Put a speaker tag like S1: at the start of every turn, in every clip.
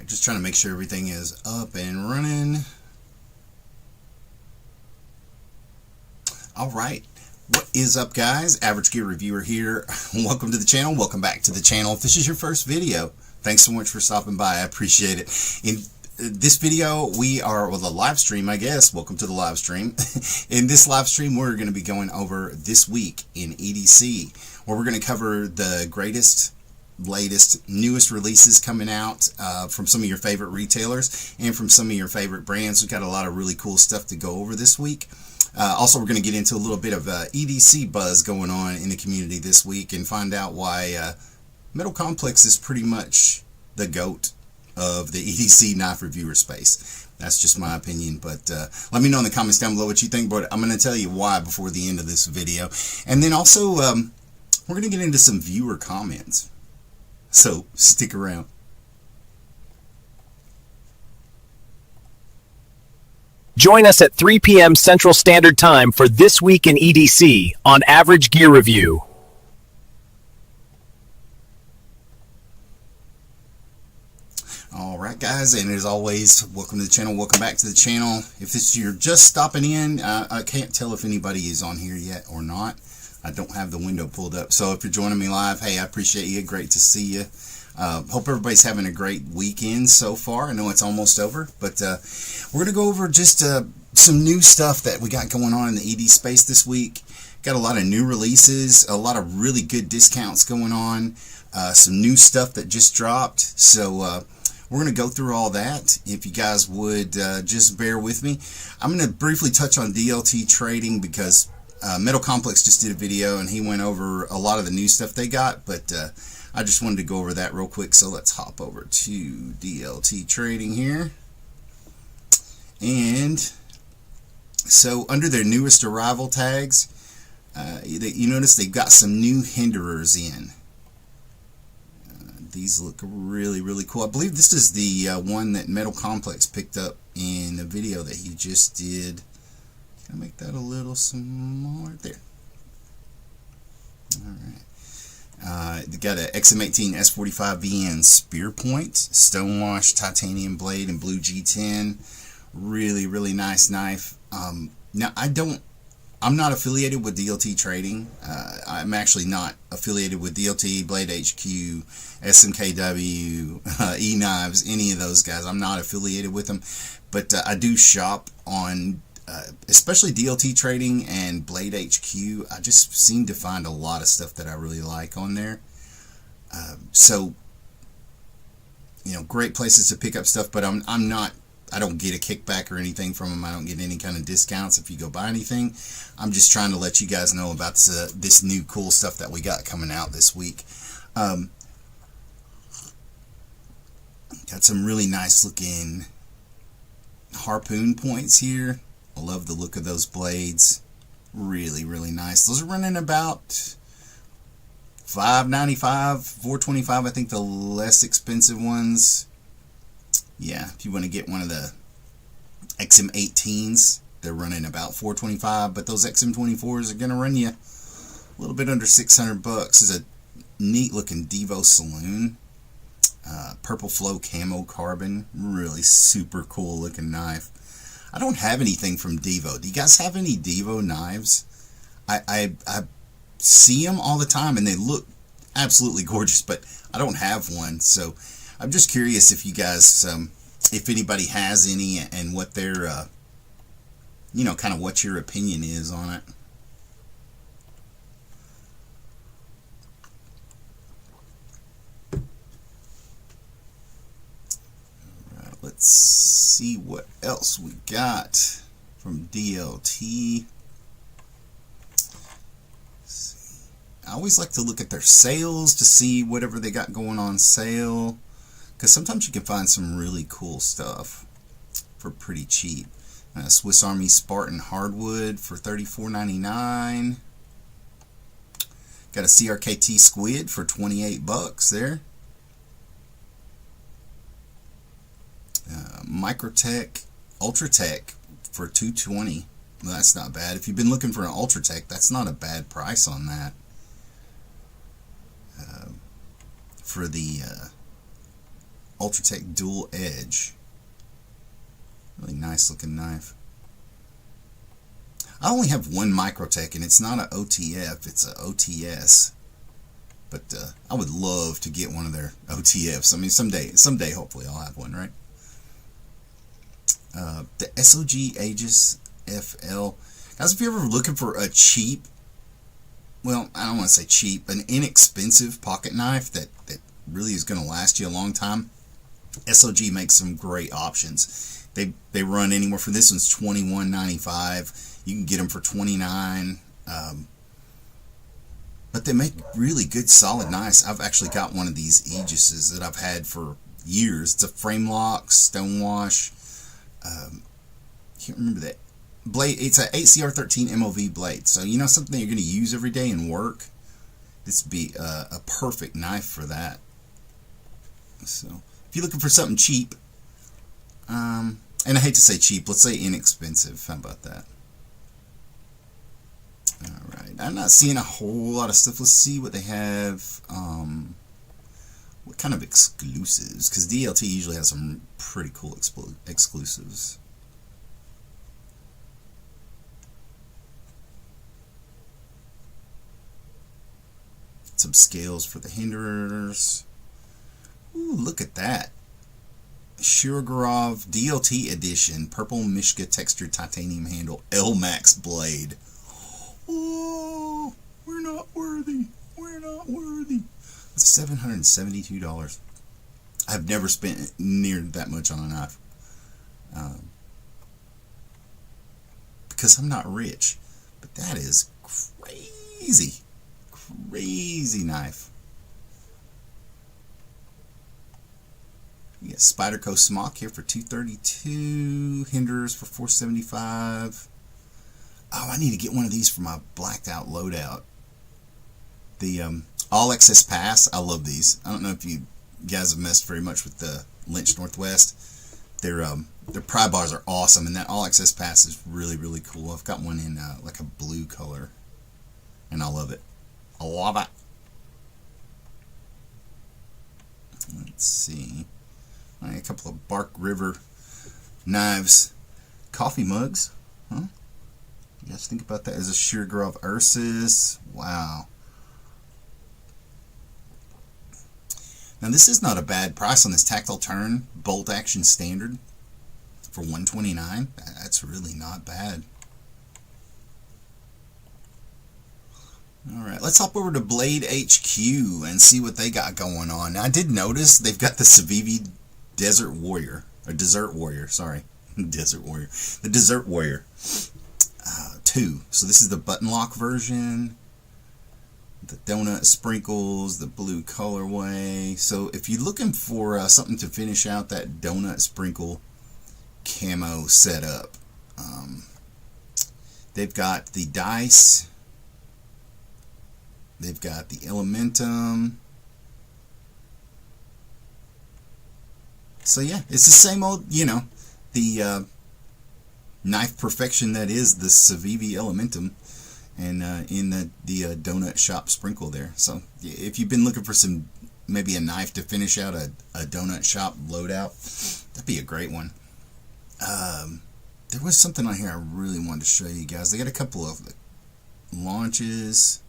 S1: just trying to make sure everything is up and running. All right, what is up, guys? Average Gear Reviewer here. Welcome to the channel. Welcome back to the channel. If this is your first video, thanks so much for stopping by. I appreciate it. In this video, we are with a live stream, I guess. Welcome to the live stream. In this live stream, we're going to be going over this week in EDC, where we're going to cover the greatest, latest, newest releases coming out from some of your favorite retailers and from some of your favorite brands. We've got a lot of really cool stuff to go over this week. Also, we're going to get into a little bit of EDC buzz going on in the community this week and find out why Metal Complex is pretty much the GOAT of the EDC knife reviewer space. That's just my opinion, but let me know in the comments down below what you think, but I'm going to tell you why before the end of this video. And then also, we're going to get into some viewer comments. So, stick around.
S2: Join us at 3 p.m. Central Standard Time for This Week in EDC on Average Gear Review.
S1: Alright, guys, and as always, welcome to the channel, welcome back to the channel. If you're just stopping in, I can't tell if anybody is on here yet or not. I don't have the window pulled up, so if you're joining me live, hey, I appreciate you, great to see you. Hope everybody's having a great weekend so far. I know it's almost over, but we're going to go over just some new stuff that we got going on in the ED space this week. Got a lot of new releases, a lot of really good discounts going on, some new stuff that just dropped, so we're going to go through all that. If you guys would just bear with me. I'm going to briefly touch on DLT Trading because Metal Complex just did a video and he went over a lot of the new stuff they got, but I just wanted to go over that real quick, so let's hop over to DLT Trading here. And so under their newest arrival tags, you notice they've got some new hinderers in. These look really, really cool. I believe this is the one that Metal Complex picked up in the video that he just did. Can I make that a little smaller? There. Alright. They got a XM18 S45VN spear point, stonewash titanium blade, and blue G10. Really, really nice knife. Now, I'm not affiliated with DLT Trading. I'm actually not affiliated with DLT, BladeHQ, SMKW, Eknives, any of those guys. I'm not affiliated with them, but I do shop on especially DLT Trading and BladeHQ. I just seem to find a lot of stuff that I really like on there. So, you know, great places to pick up stuff, but I don't get a kickback or anything from them. I don't get any kind of discounts if you go buy anything. I'm just trying to let you guys know about this new cool stuff that we got coming out this week. Got some really nice looking harpoon points here. I love the look of those blades. Really, really nice. Those are running about $5.95, $4.25. I think the less expensive ones. Yeah, if you want to get one of the XM18s, they're running about $4.25, but those XM24s are going to run you a little bit under $600. This is a neat looking Devo Saloon. Purple Flow Camo Carbon. Really super cool looking knife. I don't have anything from Devo. Do you guys have any Devo knives? I see them all the time and they look absolutely gorgeous, but I don't have one, so I'm just curious if you guys, if anybody has any and what their, you know, kind of what your opinion is on it. Alright, let's see what else we got from DLT. I always like to look at their sales to see whatever they got going on sale, because sometimes you can find some really cool stuff for pretty cheap. Swiss Army Spartan Hardwood for $34.99. Got a CRKT Squid for $28 there. Microtech Ultratech for $220. Well, that's not bad. If you've been looking for an Ultratech, that's not a bad price on that. For the Ultratech Dual Edge. Really nice looking knife. I only have one Microtech, and it's not an OTF, it's an OTS. But I would love to get one of their OTFs. I mean, someday, hopefully, I'll have one, right? The SOG Aegis FL. Guys, if you're ever looking for a cheap, well, I don't want to say cheap, an inexpensive pocket knife that really is going to last you a long time, SOG makes some great options. They run anywhere from, this one's $21.95. You can get them for $29. But they make really good, solid knives. I've actually got one of these Aegises that I've had for years. It's a frame lock, stonewash. Can't remember that blade. It's a 8CR13 MOV blade. So you know, something you're going to use every day in work. This would be a perfect knife for that. So if you're looking for something cheap, and I hate to say cheap, let's say inexpensive. How about that? Alright, I'm not seeing a whole lot of stuff. Let's see what they have. What kind of exclusives? Because DLT usually has some pretty cool exclusives. Some scales for the hinderers. Ooh, look at that. Shurgorov DLT edition, purple Mishka textured titanium handle, L-Max blade. Oh, we're not worthy. We're not worthy. That's $772. I've never spent near that much on a knife. Because I'm not rich. But that is crazy. Crazy knife. You get Spyderco Smock here for $232. Hinderers for $475. Oh, I need to get one of these for my blacked out loadout. The All Access Pass. I love these. I don't know if you guys have messed very much with the Lynch Northwest. Their pry bars are awesome, and that All Access Pass is really, really cool. I've got one in like a blue color, and I love it. I love it. Let's see. A couple of Bark River knives. Coffee mugs. Huh? You guys think about that as a Shurgorov Ursus. Wow. Now this is not a bad price on this tactile turn bolt action standard for $129. That's really not bad. Alright, let's hop over to BladeHQ and see what they got going on. Now, I did notice they've got the Civivi Desert Warrior, or Desert Warrior, sorry. Desert Warrior. The Desert Warrior 2. So this is the button lock version. The donut sprinkles, the blue colorway. So if you're looking for something to finish out that donut sprinkle camo setup, they've got the dice. They've got the Elementum. So yeah, it's the same old, you know, the knife perfection that is the Civivi Elementum, and in the donut shop sprinkle there. So if you've been looking for some, maybe a knife to finish out a donut shop loadout, that'd be a great one. There was something on here I really wanted to show you guys. They got a couple of launches.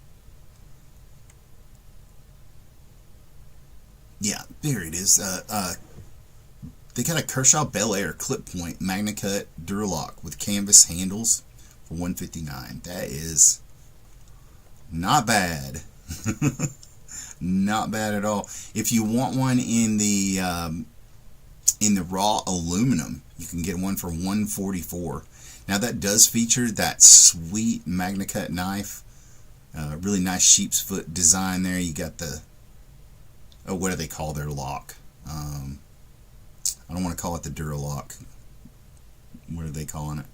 S1: Yeah, there it is. They got a Kershaw Bel Air clip point Magna Cut Duralock with canvas handles for $159. That is not bad. Not bad at all. If you want one in the raw aluminum, you can get one for $144. Now that does feature that sweet Magna Cut knife. Really nice sheep's foot design there. You got the, oh, what do they call their lock? I don't want to call it the Duralock. What are they calling it?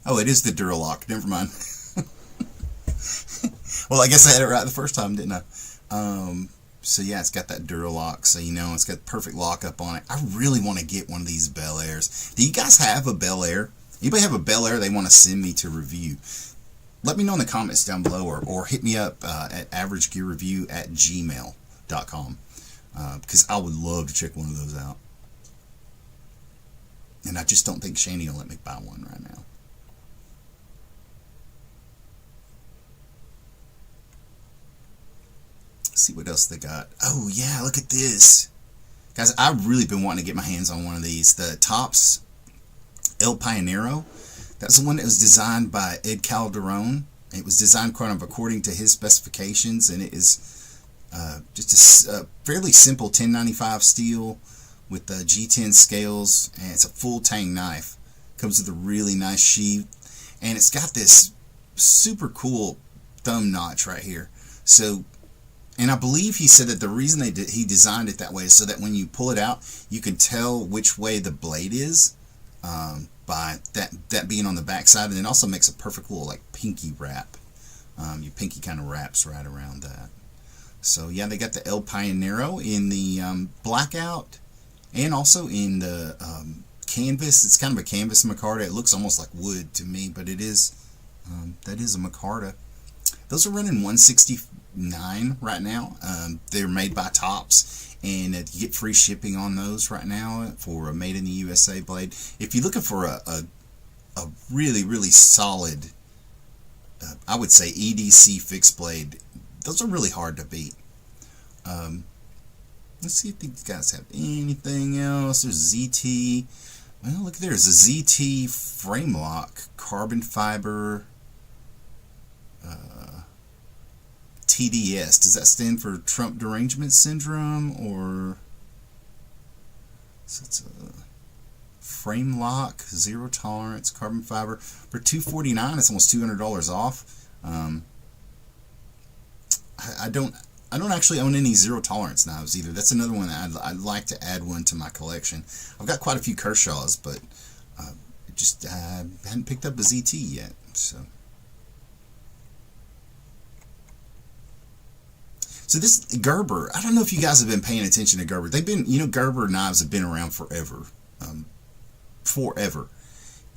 S1: Oh, it is the Duralock. Never mind. Well, I guess I had it right the first time, didn't I? So yeah, it's got that Duralock, so you know, it's got perfect lockup on it. I really want to get one of these Bel Airs. Do you guys have a Bel Air? Anybody have a Bel Air they want to send me to review? Let me know in the comments down below, or hit me up at averagegearreview@gmail.com. because I would love to check one of those out. And I just don't think Shani will let me buy one right now. Let's see what else they got. Oh yeah, look at this. Guys, I've really been wanting to get my hands on one of these. The Tops El Pionero. That's the one that was designed by Ed Calderon. It was designed kind of according to his specifications, and it is just a fairly simple 1095 steel with the G10 scales, and it's a full tang knife. Comes with a really nice sheath, and it's got this super cool thumb notch right here. So, and I believe he said that the reason he designed it that way is so that when you pull it out, you can tell which way the blade is. By that being on the back side, and it also makes a perfect little like pinky wrap. Your pinky kind of wraps right around that. So yeah, they got the El Pionero in the blackout, and also in the canvas. It's kind of a canvas micarta. It looks almost like wood to me, but it is that is a micarta. Those are running $169 right now. They're made by Tops, and you get free shipping on those right now for a made in the USA blade. If you're looking for a really, really solid, I would say EDC fixed blade, those are really hard to beat. Let's see if these guys have anything else. There's ZT. Well, look, there's a ZT frame lock, carbon fiber. TDS, does that stand for Trump Derangement Syndrome, or so it's a frame lock, zero tolerance, carbon fiber for $249. It's almost $200 off. I don't actually own any zero tolerance knives either. That's another one that I'd like to add one to my collection. I've got quite a few Kershaws, but I hadn't picked up a ZT yet. So this Gerber, I don't know if you guys have been paying attention to Gerber. They've been, Gerber knives have been around forever,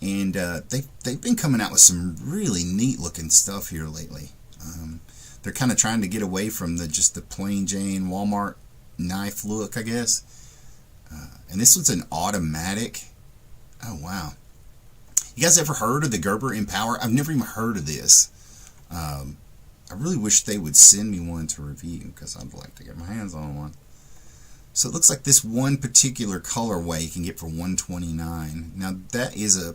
S1: and they've been coming out with some really neat looking stuff here lately. They're kind of trying to get away from just the plain Jane Walmart knife look, I guess. And this one's an automatic. Oh wow! You guys ever heard of the Gerber Empower? I've never even heard of this. I really wish they would send me one to review, because I'd like to get my hands on one. So it looks like this one particular colorway you can get for $129. Now that is a,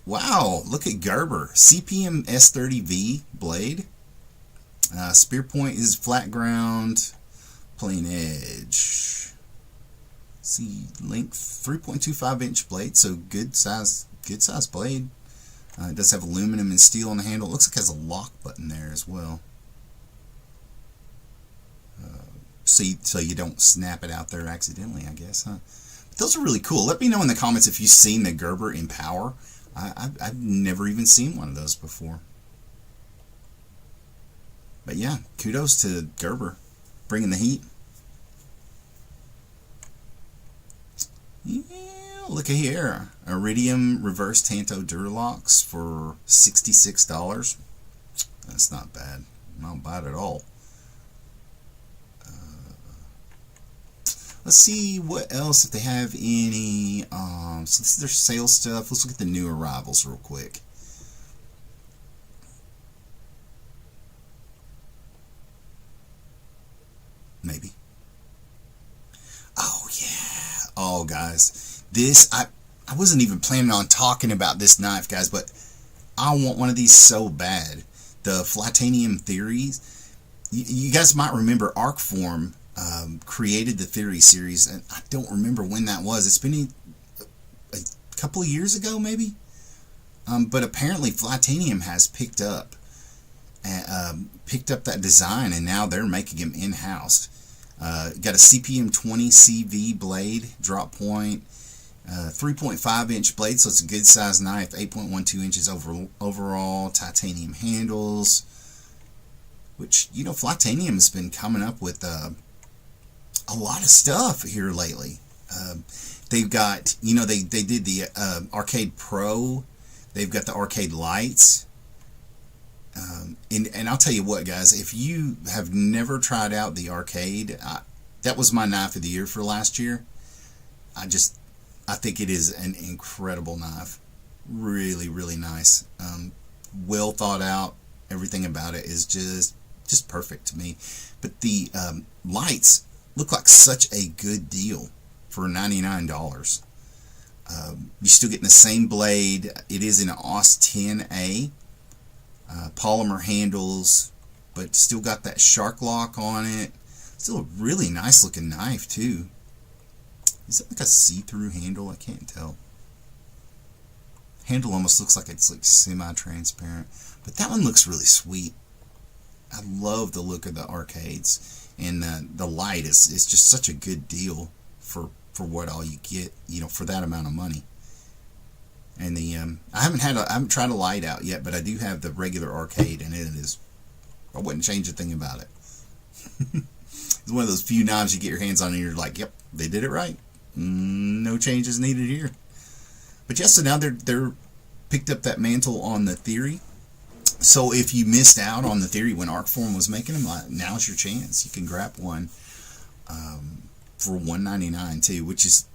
S1: wow, look at Gerber. CPM S30V blade. Spear point is flat ground, plain edge. See, length 3.25 inch blade, so good size blade. It does have aluminum and steel on the handle. It looks like it has a lock button there as well. So you don't snap it out there accidentally, I guess, huh? But those are really cool. Let me know in the comments if you've seen the Gerber Empower. I've never even seen one of those before. But yeah, kudos to Gerber, bringing the heat. Yeah. Look at here, Iridium Reverse Tanto Duralocks for $66. That's not bad, not bad at all. Let's see what else, if they have any. So this is their sales stuff. Let's look at the new arrivals real quick. Maybe. Oh yeah. Oh guys. This, I wasn't even planning on talking about this knife, guys, but I want one of these so bad. The Flatanium Theories. You guys might remember Arcform created the Theory series, and I don't remember when that was. It's been a couple of years ago, maybe? But apparently Flatanium has picked up that design, and now they're making them in-house. Got a CPM 20 CV blade, drop point. 3.5 inch blade, so it's a good size knife. 8.12 inches overall. Titanium handles, which, Flatanium has been coming up with a lot of stuff here lately. They've got, they did the Arcade Pro. They've got the Arcade Lights. And I'll tell you what, guys, if you have never tried out the Arcade, that was my knife of the year for last year. I think it is an incredible knife. Really, really nice. Well thought out. Everything about it is just perfect to me. But the lights look like such a good deal for $99. You're still getting the same blade. It is an AUS 10A. Polymer handles, but still got that shark lock on it. Still a really nice looking knife too. Is it like a see-through handle? I can't tell. Handle almost looks like it's like semi-transparent, but that one looks really sweet. I love the look of the arcades, and the light is just such a good deal for what all you get, you know, for that amount of money. And the I haven't tried a light out yet, but I do have the regular arcade, and it is, I wouldn't change a thing about it. It's one of those few knives you get your hands on and you're like, yep, they did it right. No changes needed here. But yes, so now they're picked up that mantle on the Theory. So if you missed out on the Theory when Arcform was making them, now's your chance. You can grab one for $199 too, which is,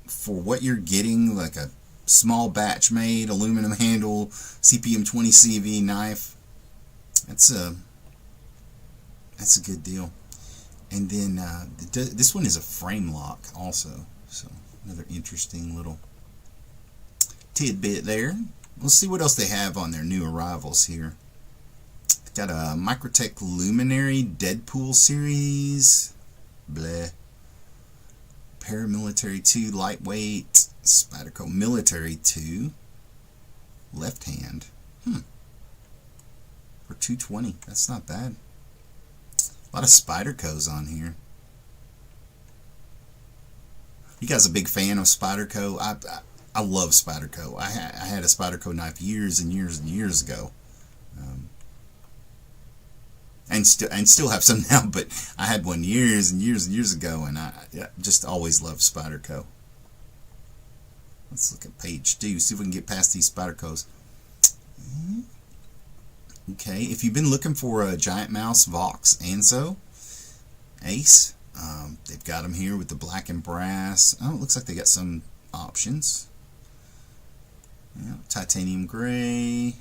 S1: for what you're getting, like a small batch made aluminum handle CPM 20 CV knife. That's a good deal. And then this one is a frame lock also, so another interesting little tidbit there. We'll see what else they have on their new arrivals here. Got a Microtech Luminary Deadpool series. Bleh. Paramilitary 2 lightweight. Spyderco Military 2 left hand. For $220. That's not bad. A lot of Spydercos on here. You guys a big fan of Spyderco? I love Spyderco. I had a Spyderco knife years and years and years ago, and still have some now. But I had one years and years and years ago, and I just always loved Spyderco. Let's look at page 2. See if we can get past these Spydercos. Okay, if you've been looking for a Giant Mouse Vox Anso Ace, they've got them here with the black and brass. Oh, it looks like they got some options. Yeah, titanium gray,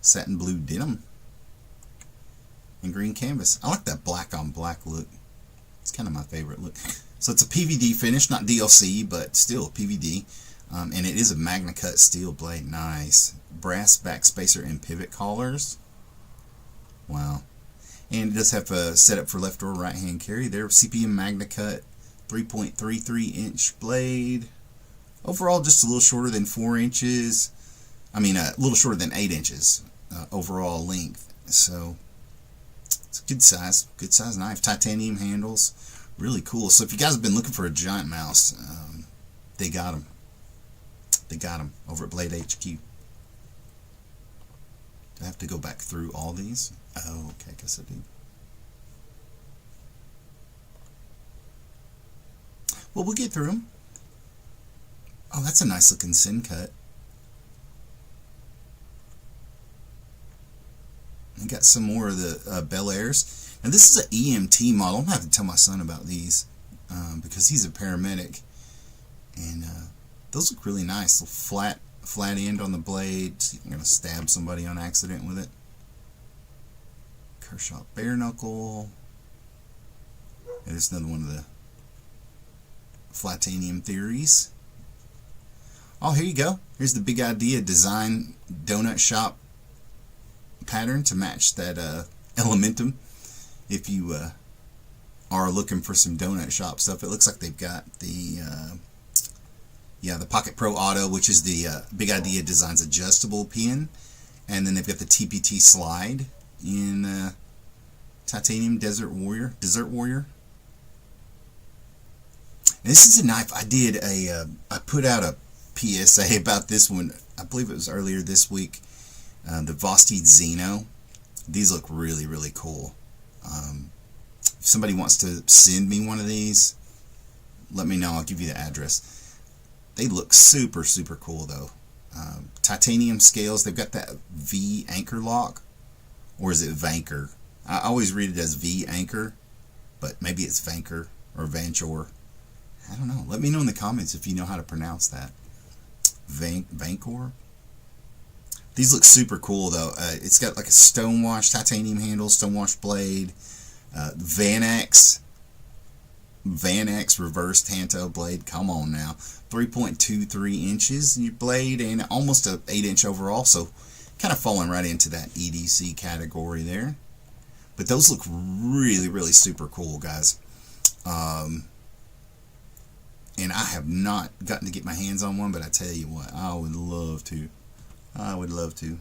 S1: satin blue denim, and green canvas. I like that black on black look. It's kind of my favorite look. So it's a PVD finish, not DLC, but still PVD. And it is a Magna Cut steel blade. Nice. Brass backspacer and pivot collars. Wow. And it does have a setup for left or right hand carry. There, CPM Magna Cut 3.33 inch blade. Overall, just a little shorter than 4 inches. I mean, a little shorter than 8 inches overall length. So it's a good size knife. Titanium handles. Really cool. So if you guys have been looking for a Giant Mouse, they got them. They got them over at BladeHQ. Do I have to go back through all these? Oh, okay, I guess I do. Well, we'll get through them. Oh, that's a nice looking sin cut. I got some more of the Bel Airs. Now this is an EMT model. I'm going to have to tell my son about these because he's a paramedic. And those look really nice. Little flat end on the blade. See if I'm going to stab somebody on accident with it. Kershaw bare knuckle. And there's another one of the Flatanium Theories. Oh, here you go. Here's the Big Idea Design Donut Shop pattern to match that Elementum. If you are looking for some donut shop stuff, it looks like they've got the the Pocket Pro Auto, which is the Big Idea Designs adjustable pin, and then they've got the TPT Slide in titanium Desert Warrior. And this is a knife I did I put out a PSA about this one. I believe it was earlier this week. The Vosteed Xeno. These look really, really cool. If somebody wants to send me one of these, let me know. I'll give you the address. They look super, super cool though. Titanium scales. They've got that V anchor lock, or is it Vanker? I always read it as V anchor. but maybe it's Vanker or Vanchor. I don't know. Let me know in the comments if you know how to pronounce that. Vancor. These look super cool though. It's got like a stonewash titanium handle, stonewash blade, Vanax reverse Tanto blade. Come on now, 3.23 inches in your blade and almost a 8-inch overall. So kind of falling right into that EDC category there. But those look really, really super cool, guys. And I have not gotten to get my hands on one, but I tell you what, I would love to. I would love to.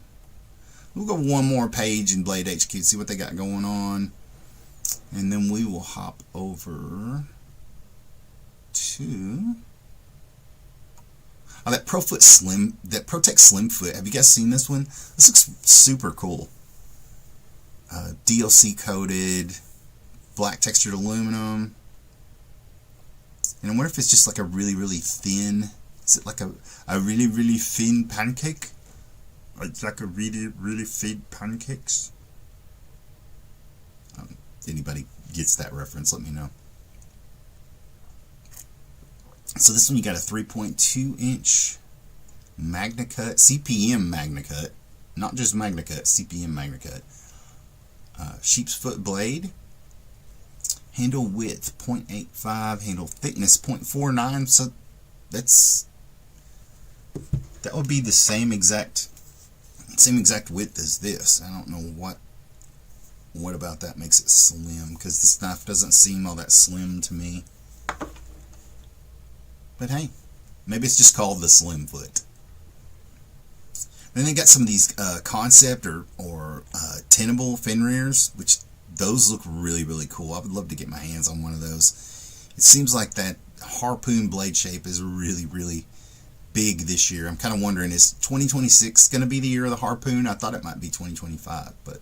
S1: We'll go one more page in BladeHQ, see what they got going on. And then we will hop over to that ProFoot Slim, that ProTech Slim Foot. Have you guys seen this one? This looks super cool. DLC coated, black textured aluminum. And I wonder if it's just like a really, really thin, is it like a really, really thin pancake? It's like a really, really thin pancakes? Anybody gets that reference, let me know. So this one you got a 3.2 inch MagnaCut, CPM MagnaCut, not just MagnaCut, CPM MagnaCut. Sheep's foot blade. Handle width 0.85, handle thickness 0.49, so that would be the same exact width as this. I don't know what about that makes it slim, because this knife doesn't seem all that slim to me. But hey, maybe it's just called the Slim Foot. Then they got some of these concept or tenable fin rears, which those look really, really cool. I would love to get my hands on one of those. It seems like that harpoon blade shape is really, really big this year. I'm kind of wondering, is 2026 going to be the year of the harpoon? I thought it might be 2025, but...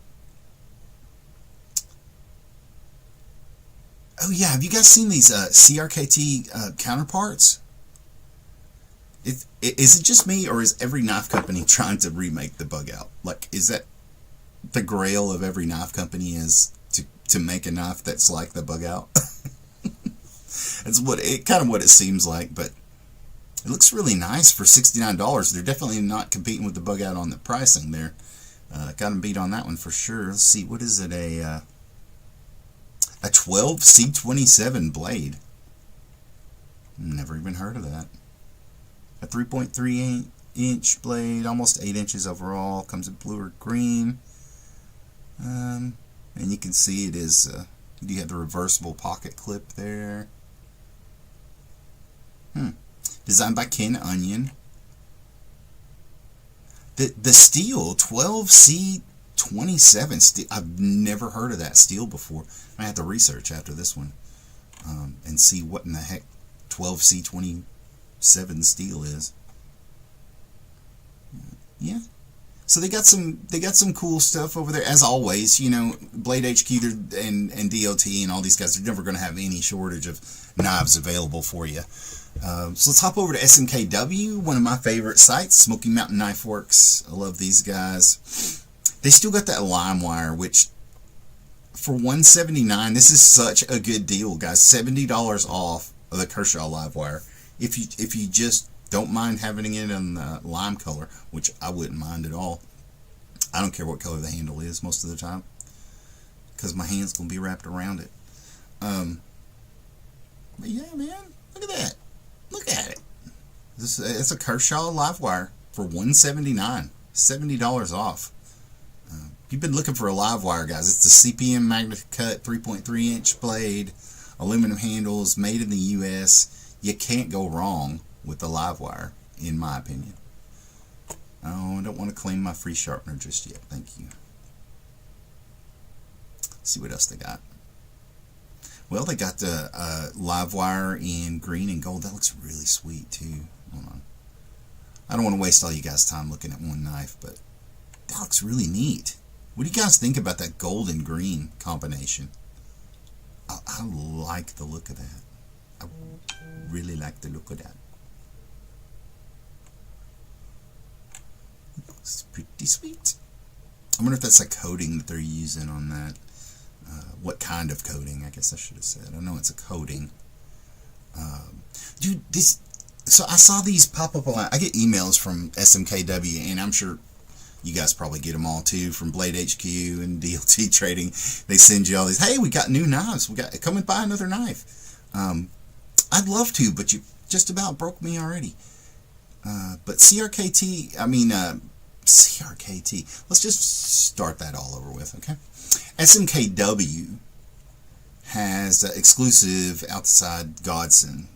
S1: Oh yeah, have you guys seen these CRKT counterparts? Is it just me, or is every knife company trying to remake the bug out? Like, is that the grail of every knife company, is to make a knife that's like the bug out? That's kind of what it seems like, but it looks really nice for $69. They're definitely not competing with the bug out on the pricing there. Got them beat on that one for sure. Let's see, what is it? A 12 C27 blade. Never even heard of that. A 3.3 inch blade, almost 8 inches overall. Comes in blue or green. And you can see it is, you have the reversible pocket clip there. Designed by Ken Onion. The steel, 12C27 steel. I've never heard of that steel before. I have to research after this one and see what in the heck 12C27 steel is. Yeah. So they got some cool stuff over there, as always. You know, BladeHQ and DLT and all these guys are never going to have any shortage of knives available for you. So let's hop over to SMKW, one of my favorite sites, Smoky Mountain Knife Works. I love these guys. They still got that lime wire, which for $179, this is such a good deal, guys. $70 off of the Kershaw live wire. If you just don't mind having it in the lime color, which I wouldn't mind at all. I don't care what color the handle is most of the time, because my hand's going to be wrapped around it. But yeah, man, look at that. Look at it. It's a Kershaw live wire for $179. $70 off. You've been looking for a live wire, guys. It's the CPM MagnaCut 3.3 inch blade, aluminum handles, made in the US. You can't go wrong with the live wire, in my opinion. Oh, I don't want to claim my free sharpener just yet. Thank you. Let's see what else they got. Well, they got the live wire in green and gold. That looks really sweet too. Hold on. I don't want to waste all you guys' time looking at one knife, but that looks really neat. What do you guys think about that gold and green combination? I like the look of that. I really like the look of that. It's pretty sweet. I wonder if that's a coating that they're using on that. what kind of coating, I guess I should have said. I know it's a coating. Dude, so I saw these pop up a lot. I get emails from SMKW, and I'm sure you guys probably get them all too, from BladeHQ and DLT Trading. They send you all these, hey, we got new knives. Come and buy another knife. I'd love to, but you just about broke me already. But CRKT, let's just start that all over with, okay? SMKW has exclusive outside Godson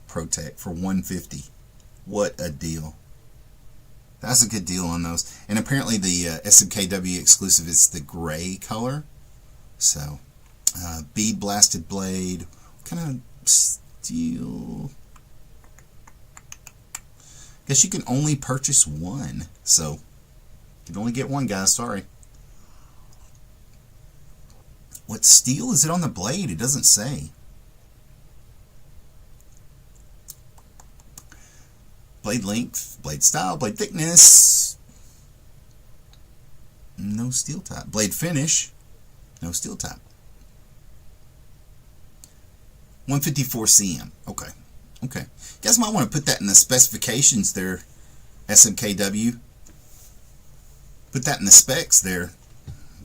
S1: Protect for $150. What a deal. That's a good deal on those. And apparently the SMKW exclusive is the gray color. So, bead blasted blade. What kind of steel? Guess you can only purchase one. So, you can only get one, guys. Sorry. What steel is it on the blade? It doesn't say. Blade length, blade style, blade thickness. No steel type. Blade finish. No steel type. 154 cm. Okay. Okay. You guys might want to put that in the specifications there, SMKW. Put that in the specs there,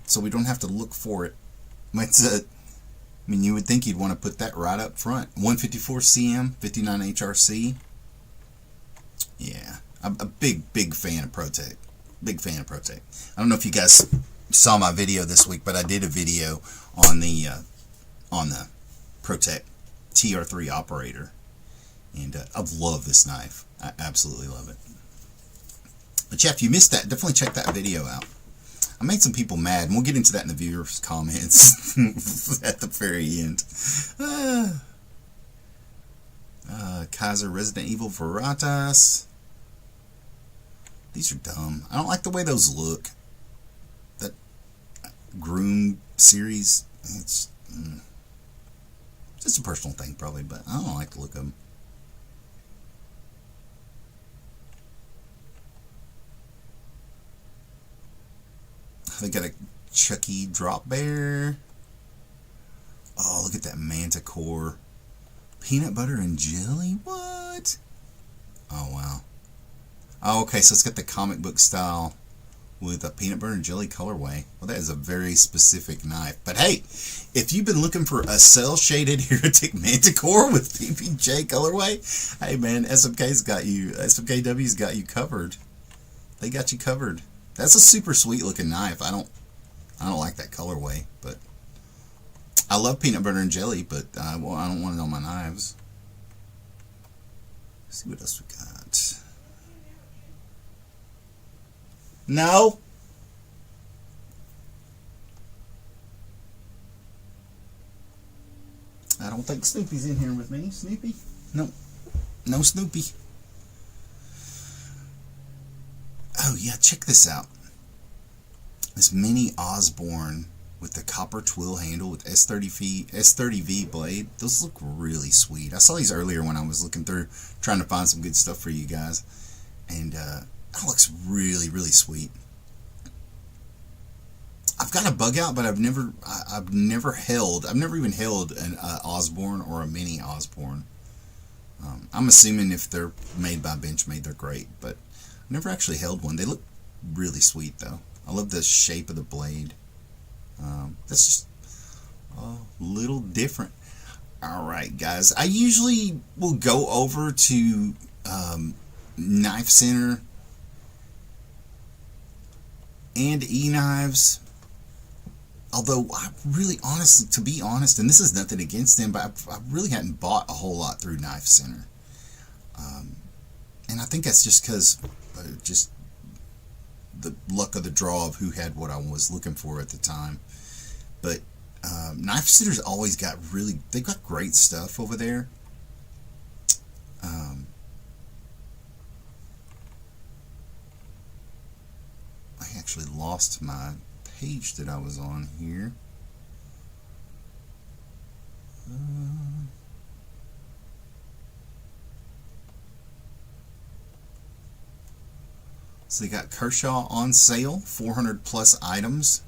S1: so we don't have to look for it. You would think you'd want to put that right up front. 154 cm, 59 HRC. Yeah, I'm a big fan of Protect. Big fan of Protect. I don't know if you guys saw my video this week, but I did a video on the Protect TR3 operator, and I love this knife. I absolutely love it. But yeah, if you missed that, definitely check that video out. I made some people mad, and we'll get into that in the viewers' comments at the very end. Kaiser Resident Evil Veritas. These are dumb. I don't like the way those look. That Groom series, it's just a personal thing probably, but I don't like the look of them. They got a Chucky drop bear. Oh, look at that Manticore. Peanut butter and jelly? What? Oh, wow. Oh, okay, so it's got the comic book style with a peanut butter and jelly colorway. Well, that is a very specific knife. But hey, if you've been looking for a cell-shaded Heretic Manticore with PPJ colorway, hey man, SMK's got you. SMKW's got you covered. They got you covered. That's a super sweet looking knife. I don't like that colorway, but I love peanut butter and jelly, but I don't want it on my knives. Let's see what else we got. No. I don't think Snoopy's in here with me. Snoopy? No. No Snoopy. Oh yeah, check this out. This mini Osborne with the copper twill handle with S30V blade. Those look really sweet. I saw these earlier when I was looking through, trying to find some good stuff for you guys. And that looks really, really sweet. I've got a bug out, but I've never even held an Osborne or a mini Osborne. I'm assuming if they're made by Benchmade, they're great, but I've never actually held one. They look really sweet though. I love the shape of the blade. That's just a little different. Alright guys, I usually will go over to KnifeCenter and Eknives, although to be honest, and this is nothing against them, but I really hadn't bought a whole lot through KnifeCenter. And I think that's just because just the luck of the draw of who had what I was looking for at the time. But KnifeCenter's always got they've got great stuff over there. I actually lost my page that I was on here. So they got Kershaw on sale, 400 plus items.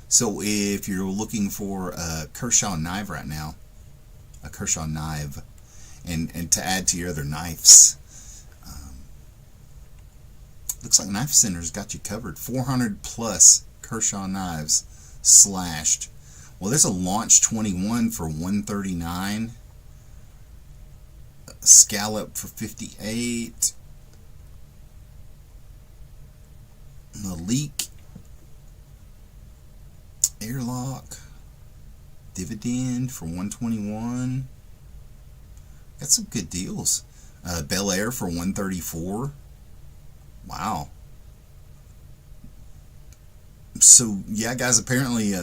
S1: So if you're looking for a Kershaw knife right now, a Kershaw knife, and to add to your other knives, looks like KnifeCenter's got you covered. 400 plus Kershaw knives slashed. Well, there's a Launch 21 for $139. Scallop for $58. The Leak, Airlock, Dividend for $121. Got some good deals. Bel Air for $134. Wow. So yeah, guys, apparently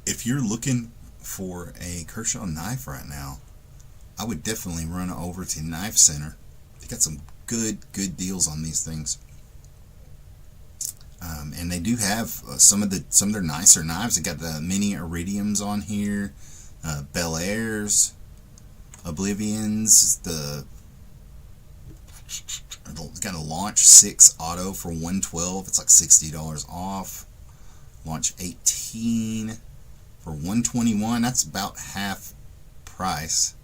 S1: if you're looking for a Kershaw knife right now, I would definitely run over to KnifeCenter. They got some good deals on these things, and they do have some of their nicer knives. They got the mini Iridiums on here, Bel Airs, Oblivions. Got a Launch 6 Auto for $112. It's like $60 off. Launch 18 for $121. That's about half price.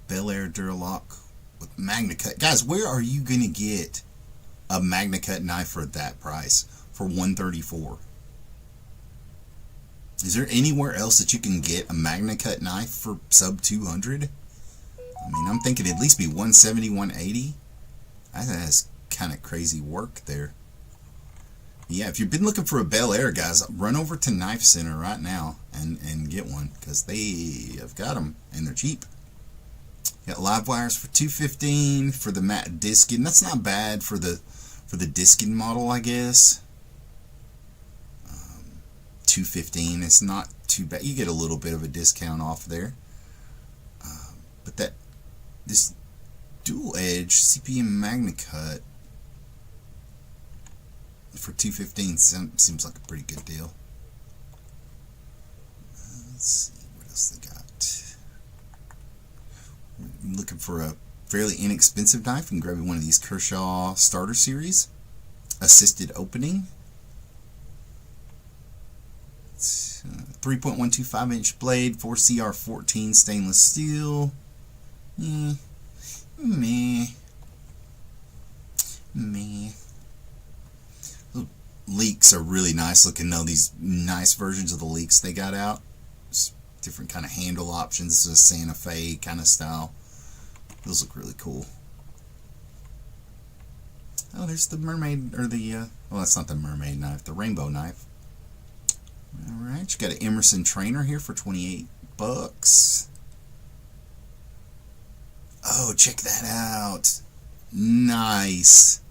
S1: Bel Air Duralock with MagnaCut. Guys, where are you going to get a MagnaCut knife for that price? For $134? Is there anywhere else that you can get a MagnaCut knife for sub $200? I mean, I'm thinking at least be $170, $180. I think that's kind of crazy work there. Yeah, if you've been looking for a Bel Air, guys, run over to KnifeCenter right now and get one, because they have got them and they're cheap. Got live wires for $215 for the matte diskin. That's not bad for the diskin model, I guess. $215. It's not too bad. You get a little bit of a discount off there. But this dual edge CPM MagnaCut for $215 seems like a pretty good deal. Let's see what else they got. I'm looking for a fairly inexpensive knife. You can grab one of these Kershaw Starter Series. Assisted opening. It's 3.125 inch blade, 4CR14 stainless steel. Meh. The Leaks are really nice looking though. These nice versions of the Leaks they got out. It's different kind of handle options. This is a Santa Fe kind of style. Those look really cool. Oh, there's the mermaid, or the, well, that's not the mermaid knife, the rainbow knife. Alright, you got an Emerson trainer here for $28. Oh, check that out. Nice.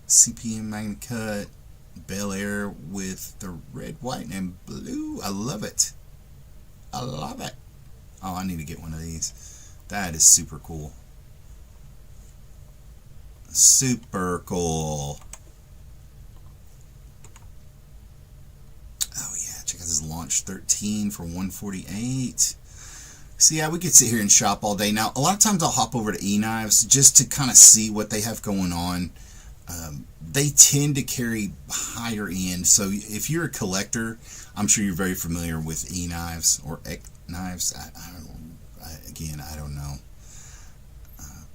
S1: CPM MagnaCut Bel Air with the red, white, and blue. I love it. I love it. Oh, I need to get one of these. That is super cool. Super cool. Oh yeah, check out this Launch 13 for $148. So yeah, we could sit here and shop all day. Now, a lot of times I'll hop over to Eknives just to kind of see what they have going on. They tend to carry higher end. So if you're a collector, I'm sure you're very familiar with Eknives or Eknives. Again, I don't know.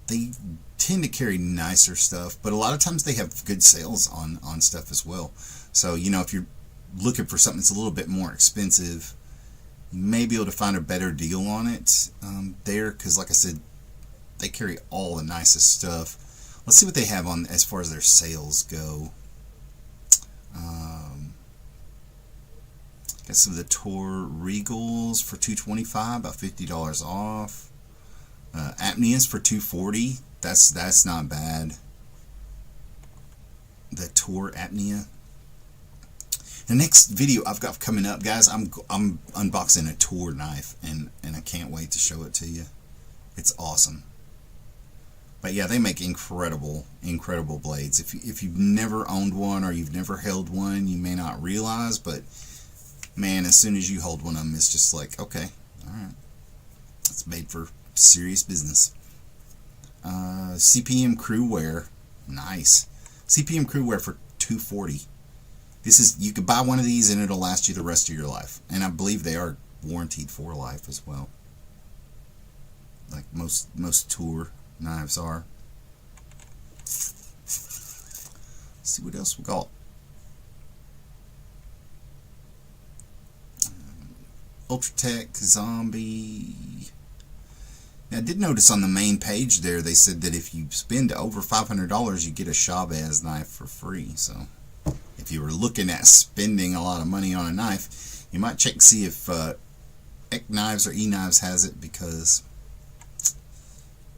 S1: They tend to carry nicer stuff, but a lot of times they have good sales on stuff as well. So, you know, if you're looking for something that's a little bit more expensive, you may be able to find a better deal on it there, because like I said, they carry all the nicest stuff. Let's see what they have on as far as their sales go. Got some of the Tor Regals for $225, about $50 off. Apneas for $240. That's not bad. The Tor Apnea. The next video I've got coming up, guys, I'm unboxing a Tor knife, and I can't wait to show it to you. It's awesome. But yeah, they make incredible blades. If you've never owned one or you've never held one, you may not realize, but man, as soon as you hold one of them, it's just like, okay, all right, it's made for serious business. CPM crew wear, nice. CPM crew wear for $240. This is, you could buy one of these and it'll last you the rest of your life, and I believe they are warranted for life as well, like most tour knives are. Let's see what else we got. Ultratech Zombie. Now, I did notice on the main page there they said that if you spend over $500 you get a Chavez knife for free. So if you were looking at spending a lot of money on a knife, you might check to see if Eknives or Eknives has it, because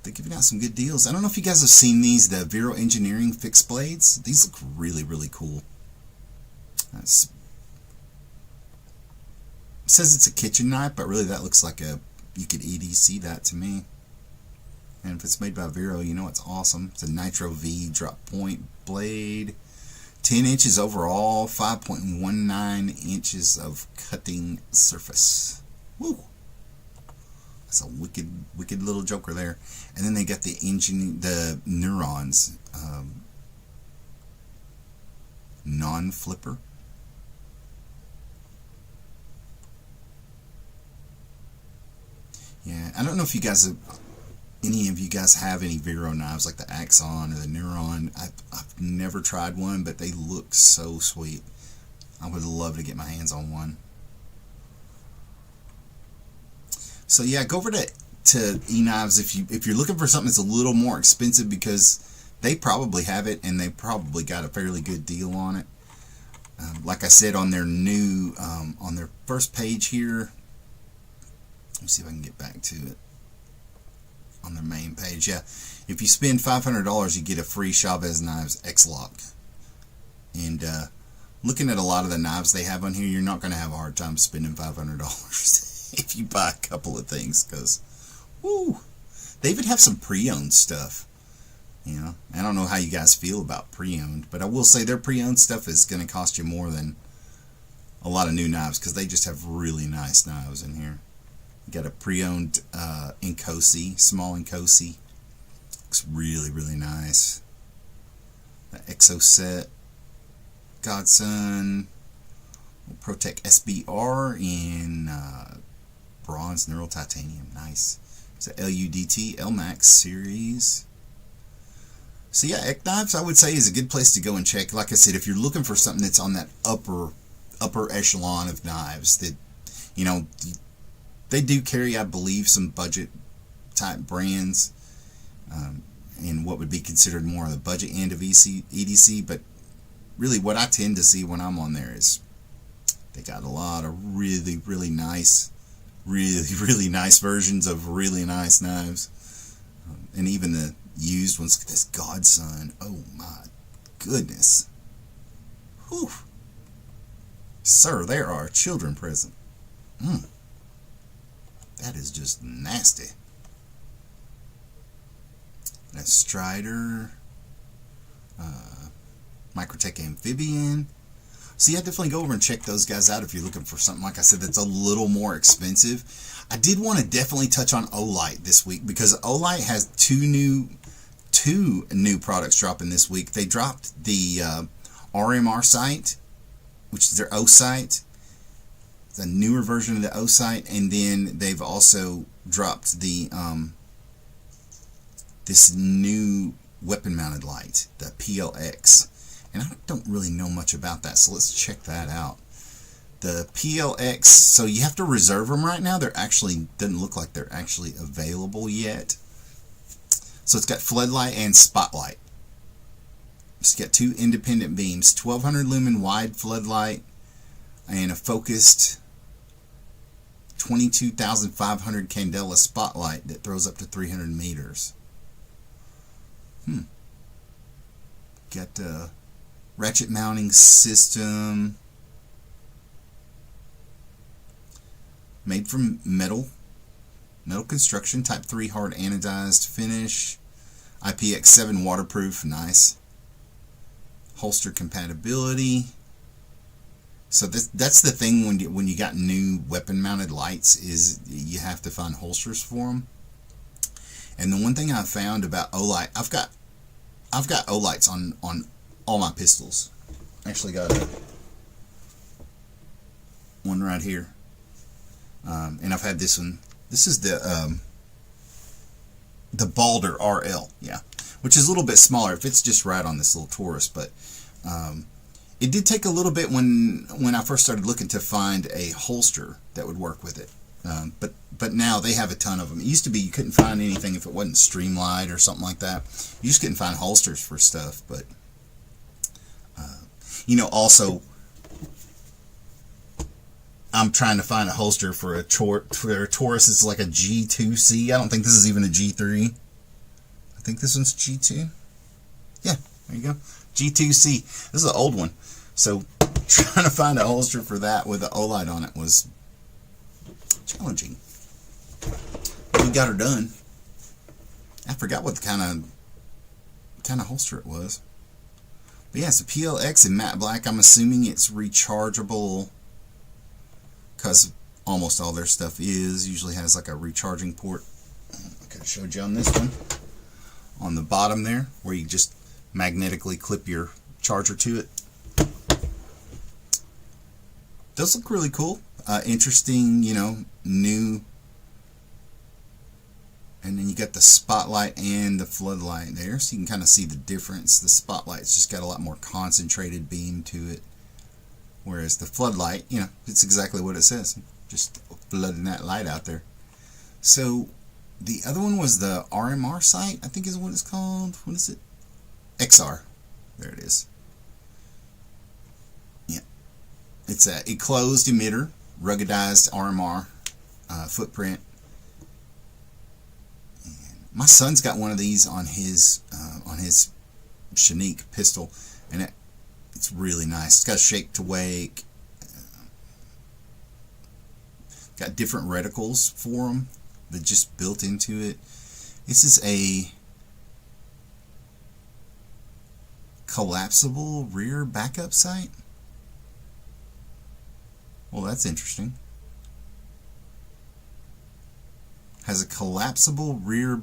S1: they're giving out some good deals. I don't know if you guys have seen these, the Vero Engineering fixed blades. These look really, really cool. It says it's a kitchen knife, but really that looks like you could EDC that to me. And if it's made by Vero, you know it's awesome. It's a Nitro V drop point blade. 10 inches overall, 5.19 inches of cutting surface. Woo! That's a wicked little joker there. And then they got the Neurons non-flipper. Yeah, I don't know if you guys have, any of you guys have any Vero knives like the Axon or the Neuron. I've never tried one, but they look so sweet. I would love to get my hands on one. So yeah, go over to Eknives if you're looking for something that's a little more expensive, because they probably have it and they probably got a fairly good deal on it. Like I said, on their new on their first page here. Let me see if I can get back to it. On their main page, yeah. If you spend $500, you get a free Chavez Knives X-Lock. And looking at a lot of the knives they have on here, you're not going to have a hard time spending $500 if you buy a couple of things, because, woo, they even have some pre-owned stuff. You know, I don't know how you guys feel about pre-owned, but I will say their pre-owned stuff is going to cost you more than a lot of new knives, because they just have really nice knives in here. You got a pre-owned Inkosi, small Inkosi. Looks really, really nice. The Exo Set, Godson, Protec SBR in bronze neural titanium. Nice. It's a LUDT LMAX series. So yeah, Eknives I would say is a good place to go and check. Like I said, if you're looking for something that's on that upper echelon of knives, that, you know, they do carry, I believe, some budget type brands in what would be considered more of the budget end of EDC, but really what I tend to see when I'm on there is they got a lot of really, really nice versions of really nice knives, and even the used ones. Look at this Godson. Oh my goodness. Whew. Sir, there are children present. That is just nasty. A Strider, Microtech Amphibian. So yeah, definitely go over and check those guys out if you're looking for something, like I said, that's a little more expensive. I did want to definitely touch on Olight this week, because Olight has two new products dropping this week. They dropped the RMR sight, which is their O sight. It's a newer version of the O sight, and then they've also dropped the this new weapon-mounted light, the PLX. And I don't really know much about that, so let's check that out. The PLX, so you have to reserve them right now. They're actually, doesn't look like they're actually available yet. So it's got floodlight and spotlight. It's got two independent beams, 1200 lumen wide floodlight and a focused 22,500 candela spotlight that throws up to 300 meters. Got a ratchet mounting system. Made from metal construction, type 3 hard anodized finish. IPX7 waterproof, nice. Holster compatibility. So that's the thing when you got new weapon mounted lights, is you have to find holsters for them. And the one thing I found about Olight, I've got Olights on all my pistols. Actually got one right here, and I've had this one. This is the Balder RL, yeah, which is a little bit smaller. It fits just right on this little Taurus, but it did take a little bit when I first started looking to find a holster that would work with it. But now they have a ton of them. It used to be you couldn't find anything if it wasn't Streamlight or something like that. You just couldn't find holsters for stuff. But you know, also I'm trying to find a holster for a Taurus. It's like a G2C. I don't think this is even a G3. I think this one's G2. Yeah, there you go. G2C. This is an old one. So trying to find a holster for that with the Olight on it was challenging. We got her done. I forgot what kind of holster it was. But yeah, it's a PLX in matte black. I'm assuming it's rechargeable, because almost all their stuff usually has like a recharging port. I could have showed you on this one. On the bottom there, where you just magnetically clip your charger to it. Does look really cool. Interesting, you know, new. And then you got the spotlight and the floodlight there, so you can kind of see the difference. The spotlight's just got a lot more concentrated beam to it, whereas the floodlight, you know, it's exactly what it says, just flooding that light out there. So the other one was the RMR sight, I think is what it's called. What is it? XR. There it is. Yeah, it's a closed emitter, ruggedized RMR footprint. My son's got one of these on his Chinook pistol, and it's really nice. It's got shake to wake. Got different reticles for them that just built into it. This is a collapsible rear backup sight. Well, that's interesting. Has a collapsible rear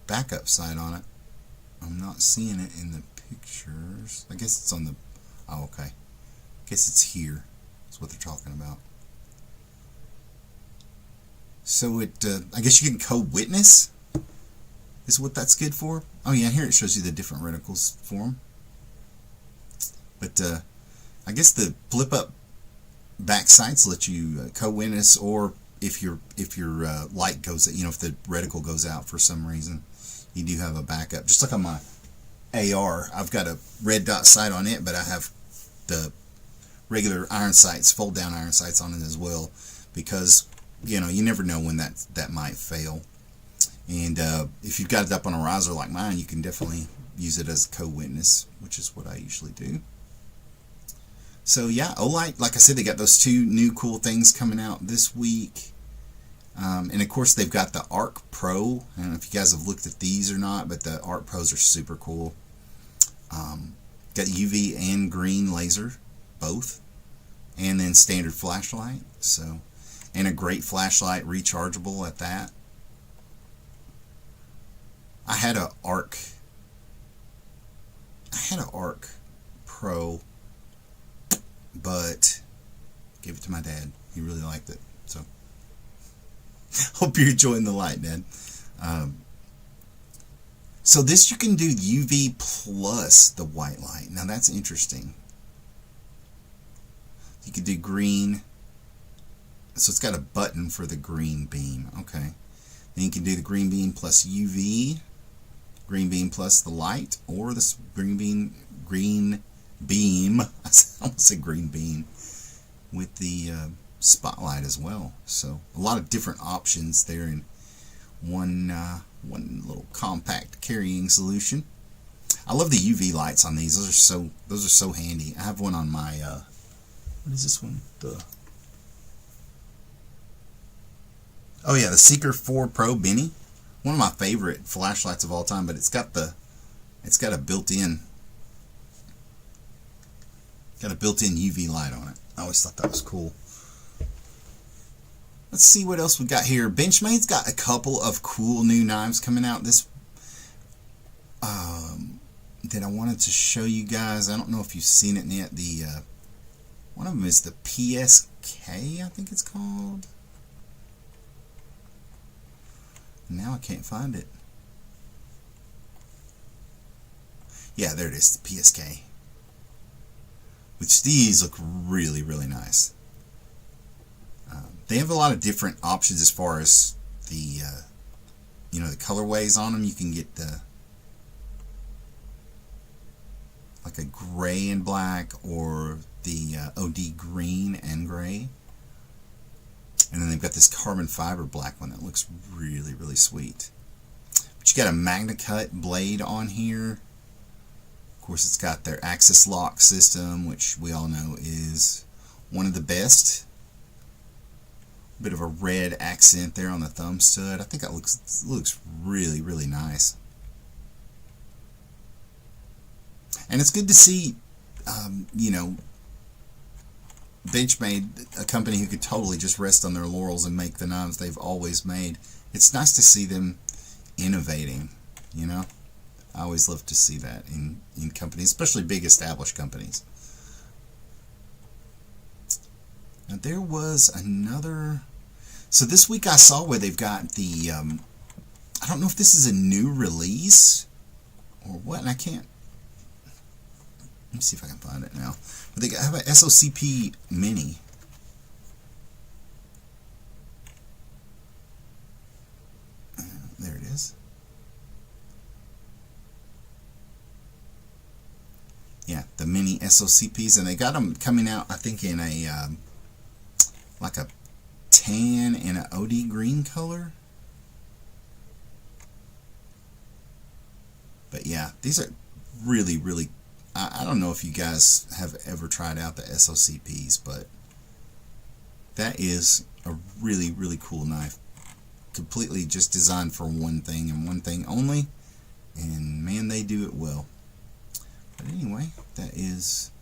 S1: backup sight on it. I'm not seeing it in the pictures. I guess it's on the... Oh, okay. I guess it's here. That's what they're talking about. So it... I guess you can co-witness? Is what that's good for? Oh yeah, here it shows you the different reticles for them. But I guess the flip-up back sights let you co-witness, or if your light goes, you know, if the reticle goes out for some reason, you do have a backup. Just like on my AR, I've got a red dot sight on it, but I have the regular iron sights, fold down iron sights on it as well, because you know, you never know when that might fail. And if you've got it up on a riser like mine, you can definitely use it as a co-witness, which is what I usually do. So yeah, Olight, like I said, they got those two new cool things coming out this week. And of course they've got the Arc Pro. I don't know if you guys have looked at these or not, but the Arc Pros are super cool. Got UV and green laser, both. And then standard flashlight. So, and a great flashlight, rechargeable at that. I had a Arc Pro, but gave it to my dad. He really liked it. So hope you're enjoying the light, Dad. So this, you can do UV plus the white light. Now that's interesting. You could do green. So it's got a button for the green beam. Okay. Then you can do the green beam plus UV, green beam plus the light, or this green beam, I almost said green beam, with the spotlight as well. So a lot of different options there in one little compact carrying solution. I love the UV lights on these. Those are so handy. I have one on my what is this one? Oh yeah, the Seeker 4 Pro Benny. One of my favorite flashlights of all time, but it's got a built-in UV light on it. I always thought that was cool. Let's see what else we got here. Benchmade's got a couple of cool new knives coming out this that I wanted to show you guys. I don't know if you've seen it yet. One of them is the PSK, I think it's called. Now I can't find it. Yeah, there it is, the PSK. Which these look really, really nice. They have a lot of different options as far as the, you know, the colorways on them. You can get the like a gray and black, or the OD green and gray. And then they've got this carbon fiber black one that looks really, really sweet. But you got a Magna Cut blade on here. Of course, it's got their axis lock system, which we all know is one of the best. Bit of a red accent there on the thumb stud. I think that looks really, really nice. And it's good to see, you know, Benchmade, a company who could totally just rest on their laurels and make the knives they've always made. It's nice to see them innovating, you know. I always love to see that in companies, especially big established companies. Now there was another, so this week I saw where they've got the, I don't know if this is a new release or what, and I can't, let me see if I can find it now. But they have an SOCP Mini. There it is. Yeah, the mini SOCPs, and they got them coming out, I think, in a like a tan and an OD green color. But yeah, these are really, really, I don't know if you guys have ever tried out the SOCPs, but that is a really, really cool knife. Completely just designed for one thing and one thing only, and man, they do it well. But anyway, that is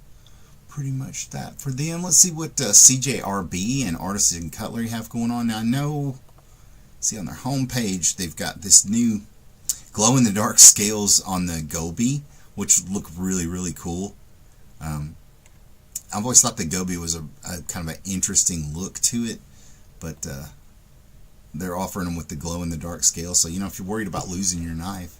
S1: pretty much that for them. Let's see what CJRB and Artisan Cutlery have going on. Now I know, see on their homepage, they've got this new glow-in-the-dark scales on the G.O.A.T, which look really, really cool. I've always thought the G.O.A.T was a kind of an interesting look to it, but they're offering them with the glow-in-the-dark scale, so you know, if you're worried about losing your knife,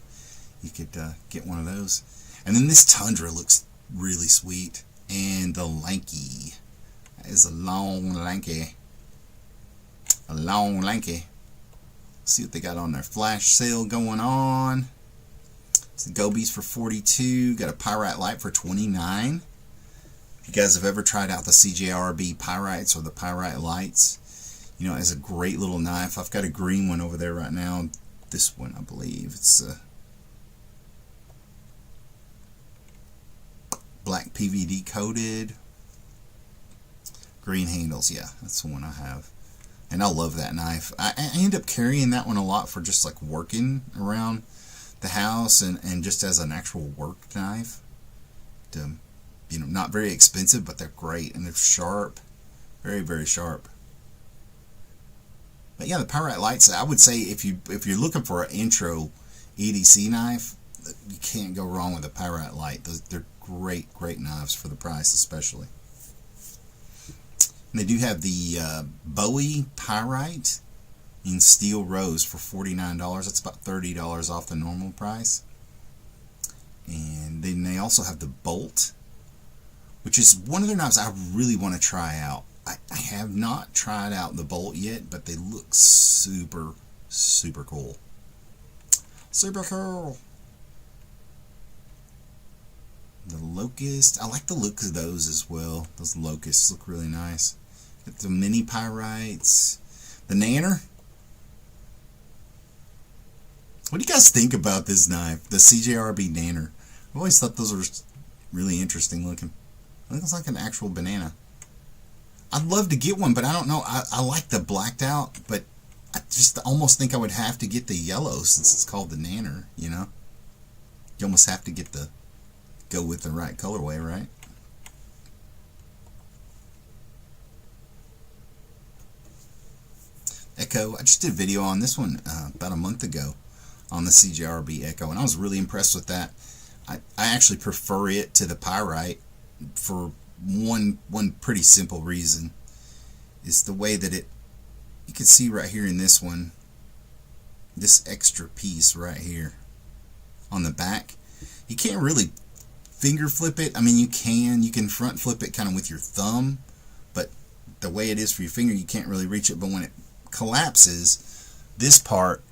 S1: you could get one of those. And then this Tundra looks really sweet, and the Lanky, that is a long lanky. See what they got on their flash sale going on. So the G.O.A.T's for $42, got a Pyrite Light for $29. If you guys have ever tried out the CJRB Pyrites or the Pyrite Lights, you know, it's a great little knife. I've got a green one over there right now. This one, I believe, it's black PVD coated, green handles. Yeah, that's the one I have, and I love that knife. I end up carrying that one a lot for just like working around the house and just as an actual work knife. You know, not very expensive, but they're great, and they're sharp, very, very sharp. But yeah, the Pyrite Lights, I would say if you're looking for an intro EDC knife, you can't go wrong with a Pyrite Light. They're great, great knives for the price, especially. And they do have the Bowie Pyrite in steel rose for $49. That's about $30 off the normal price. And then they also have the Bolt, which is one of their knives I really want to try out. I have not tried out the Bolt yet, but they look super, super cool. Super cool. The Locust, I like the look of those as well. Those Locusts look really nice. Got the mini Pyrites. The Nanner. What do you guys think about this knife? The CJRB Nanner. I've always thought those were really interesting looking. It looks like an actual banana. I'd love to get one, but I don't know. I like the blacked out, but I just almost think I would have to get the yellow since it's called the Nanner, you know? You almost have to go with the right colorway, right? Echo. I just did a video on this one about a month ago on the CJRB Echo, and I was really impressed with that. I actually prefer it to the Pyrite for one pretty simple reason. Is the way that you can see right here in this one, this extra piece right here on the back. You can't really finger flip it. I mean, you can front flip it kind of with your thumb, but the way it is for your finger, you can't really reach it. But when it collapses, this part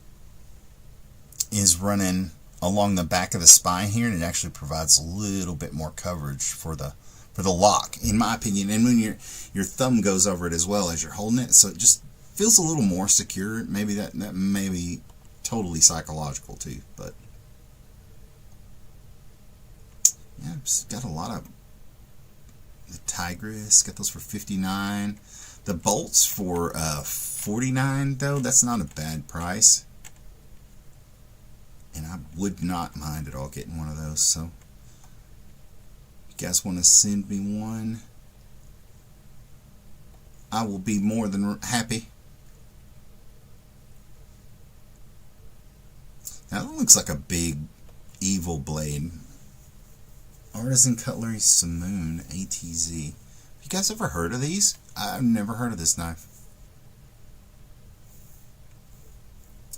S1: is running along the back of the spine here, and it actually provides a little bit more coverage for the lock, in my opinion. And when your thumb goes over it as well as you're holding it, so it just feels a little more secure. Maybe that may be totally psychological too, but yeah, it's got a lot of the Tigris. Got those for $59. The bolts for $49 though. That's not a bad price, and I would not mind at all getting one of those. So if you guys want to send me one, I will be more than happy. Now that looks like a big evil blade. Artisan Cutlery Simoon ATZ. Have you guys ever heard of these? I've never heard of this knife.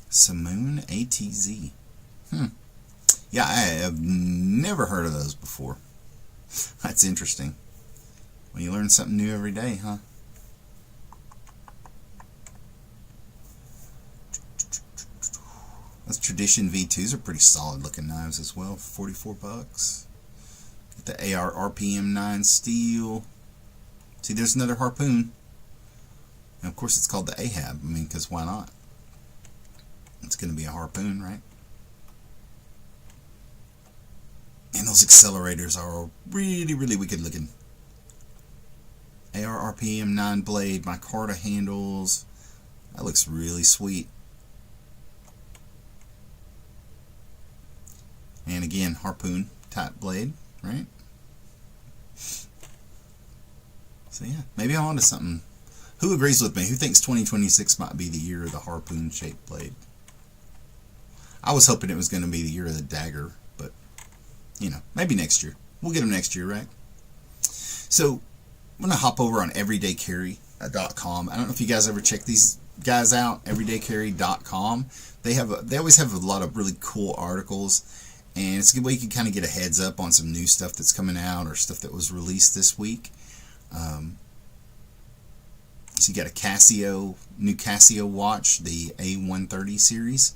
S1: Simoon ATZ. Yeah, I have never heard of those before. That's interesting. Well, you learn something new every day, huh? Those Tradition V2s are pretty solid looking knives as well. 44 bucks. Get the AR RPM 9 steel. See, there's another harpoon. And of course it's called the Ahab. I mean, because why not? It's going to be a harpoon, right? And those accelerators are really, really wicked looking. AR RPM 9 blade, micarta handles. That looks really sweet. And again, harpoon type blade, right? So yeah, maybe I'm onto something. Who agrees with me? Who thinks 2026 might be the year of the harpoon shaped blade? I was hoping it was going to be the year of the dagger, but you know, maybe next year. We'll get them next year, right? So I'm going to hop over on everydaycarry.com. I don't know if you guys ever check these guys out, everydaycarry.com. They always have a lot of really cool articles, and it's a good way you can kind of get a heads up on some new stuff that's coming out or stuff that was released this week. So you got a new Casio watch, the A130 series,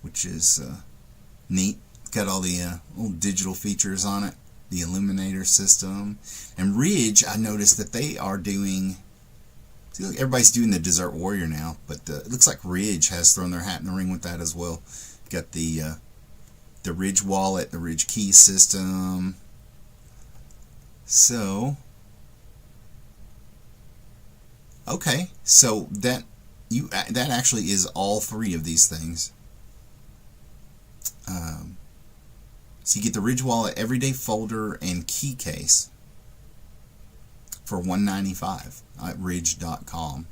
S1: which is neat. Got all the little digital features on it, the illuminator system. And Ridge, I noticed that they are doing, see, look, everybody's doing the Desert Warrior now, but it looks like Ridge has thrown their hat in the ring with that as well. Got the Ridge wallet, the Ridge key system. So, okay, so that actually is all three of these things. So you get the Ridge wallet, everyday folder, and key case for $195 at ridge.com.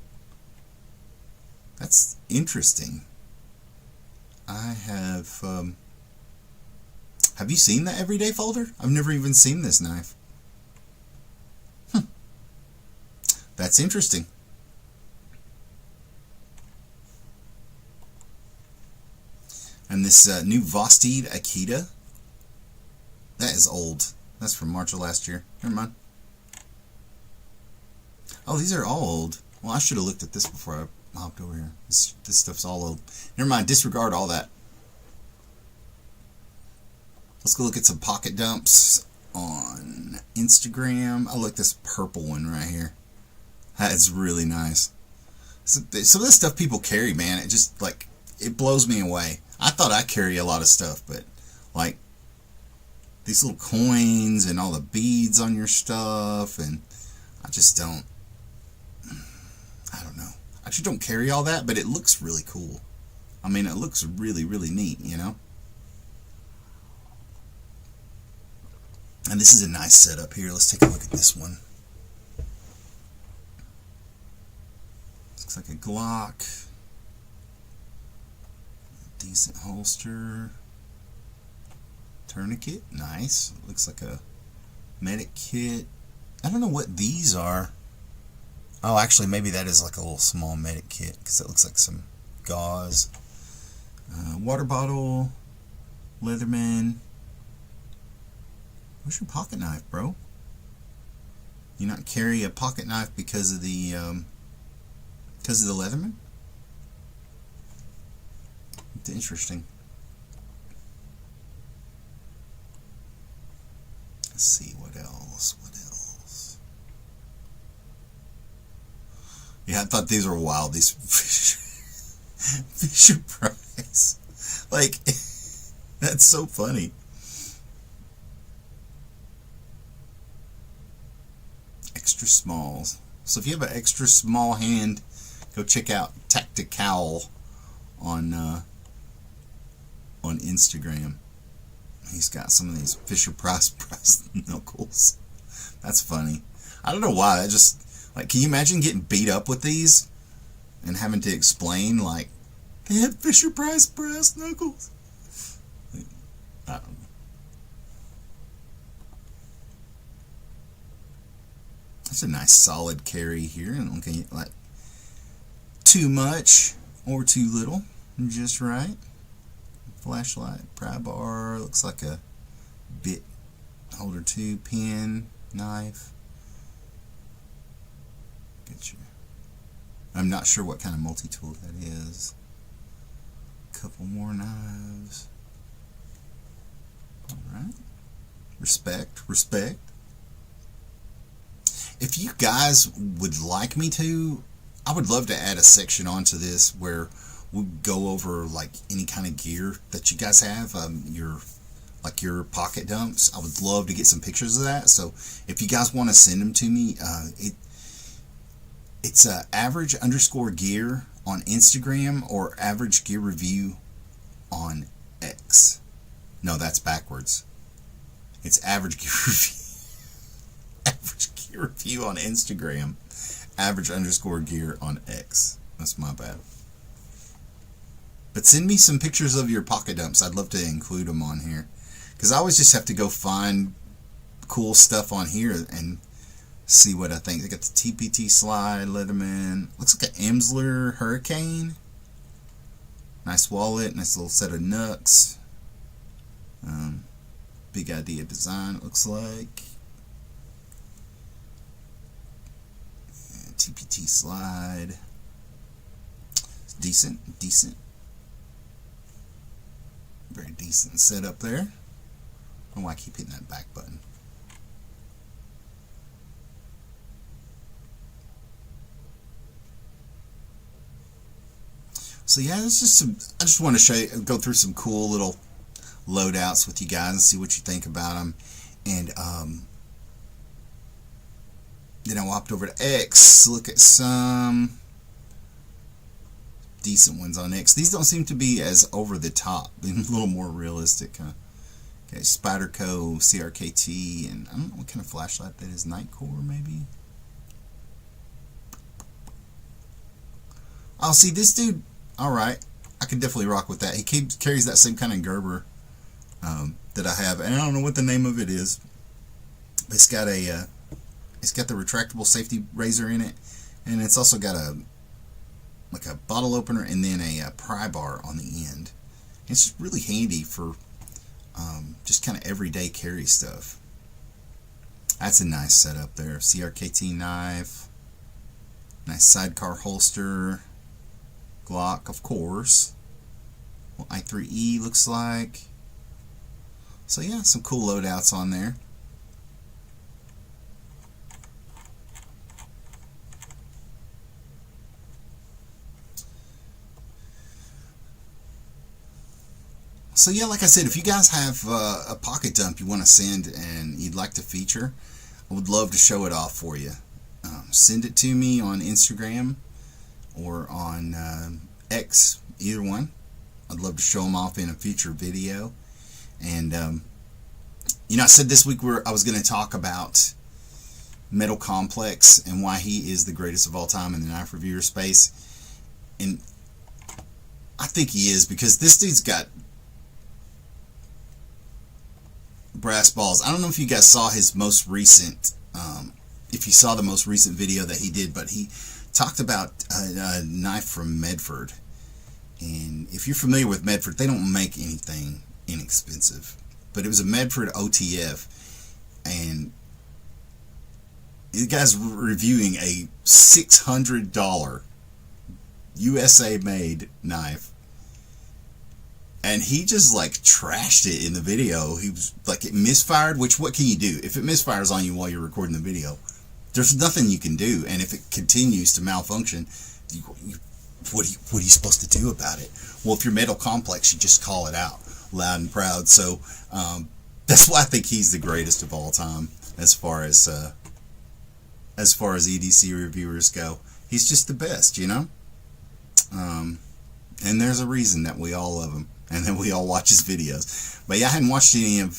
S1: That's interesting. I have you seen the everyday folder? I've never even seen this knife. That's interesting. And this new Vostede Akita, that is old. That's from March of last year. Never mind. Oh, these are all old. Well, I should have looked at this before I hopped over here. This stuff's all old. Never mind. Disregard all that. Let's go look at some pocket dumps on Instagram. Oh, look, this purple one right here. That is really nice. Some of this stuff people carry, man, it just, like, it blows me away. I thought I carry a lot of stuff, but, like, these little coins and all the beads on your stuff, and I just don't, I don't know. I just don't carry all that, but it looks really cool. I mean, it looks really, really neat, you know? And this is a nice setup here. Let's take a look at this one. Looks like a Glock. Decent holster. Tourniquet, nice. Looks like a medic kit. I don't know what these are. Oh, actually, maybe that is like a little small medic kit because it looks like some gauze. Water bottle, Leatherman. Where's your pocket knife, bro? You not carry a pocket knife because of the Leatherman? It's interesting. Let's see what else. What else? Yeah, I thought these were wild. These Fisher Price. Like, that's so funny. Extra smalls. So if you have an extra small hand, go check out Tactical on Instagram. He's got some of these Fisher Price knuckles. That's funny. I don't know why. I just, like, can you imagine getting beat up with these and having to explain, like, they have Fisher Price brass knuckles? I don't know. That's a nice solid carry here. I don't think like too much or too little. Just right. Flashlight, pry bar, looks like a bit holder too, pen, knife. Get your, I'm not sure what kind of multi-tool that is. Couple more knives. Alright. Respect, respect. If you guys would like me to, I would love to add a section onto this where we go over like any kind of gear that you guys have, your pocket dumps. I would love to get some pictures of that. So if you guys want to send them to me, it's average_gear on Instagram or average gear review on X. No, that's backwards. It's average gear review. Average gear review on Instagram. Average_gear on X. That's my bad. But send me some pictures of your pocket dumps. I'd love to include them on here. Because I always just have to go find cool stuff on here and see what I think. They got the TPT slide, Leatherman. Looks like an Emsler Hurricane. Nice wallet. Nice little set of nuts. Big idea design, it looks like. TPT slide. Decent. Very decent setup there. I don't know why I keep hitting that back button. So yeah, it's just some. I just want to show you, go through some cool little loadouts with you guys and see what you think about them. And then I walked over to X, look at some decent ones on X. These don't seem to be as over the top, a little more realistic. Okay, Spyderco, CRKT, and I don't know what kind of flashlight that is. Nightcore, maybe. Oh, see this dude. All right, I can definitely rock with that. He carries that same kind of Gerber that I have, and I don't know what the name of it is. But it's got the retractable safety razor in it, and it's also got a bottle opener and then a pry bar on the end. It's really handy for just kind of everyday carry stuff. That's a nice setup there. CRKT knife, nice sidecar holster, Glock, of course. Well, I3E looks like. So yeah, some cool loadouts on there. So yeah, like I said, if you guys have a pocket dump you want to send and you'd like to feature, I would love to show it off for you. Send it to me on Instagram or on X, either one. I'd love to show them off in a future video. And you know, I said this week I was going to talk about Metal Complex and why he is the greatest of all time in the knife reviewer space. And I think he is, because this dude's got brass balls. I don't know if you guys saw his most recent, if you saw the most recent video that he did, but he talked about a knife from Medford. And if you're familiar with Medford, they don't make anything inexpensive. But it was a Medford OTF, and the guy's reviewing a $600 USA made knife, and he just like trashed it in the video. He was like, it misfired, which what can you do? If it misfires on you while you're recording the video, there's nothing you can do. And if it continues to malfunction, what are you supposed to do about it? Well, if you're metal complex, you just call it out loud and proud. So that's why I think he's the greatest of all time as far as EDC reviewers go. He's just the best, you know. And there's a reason that we all love him and that we all watch his videos. But yeah, I hadn't watched any of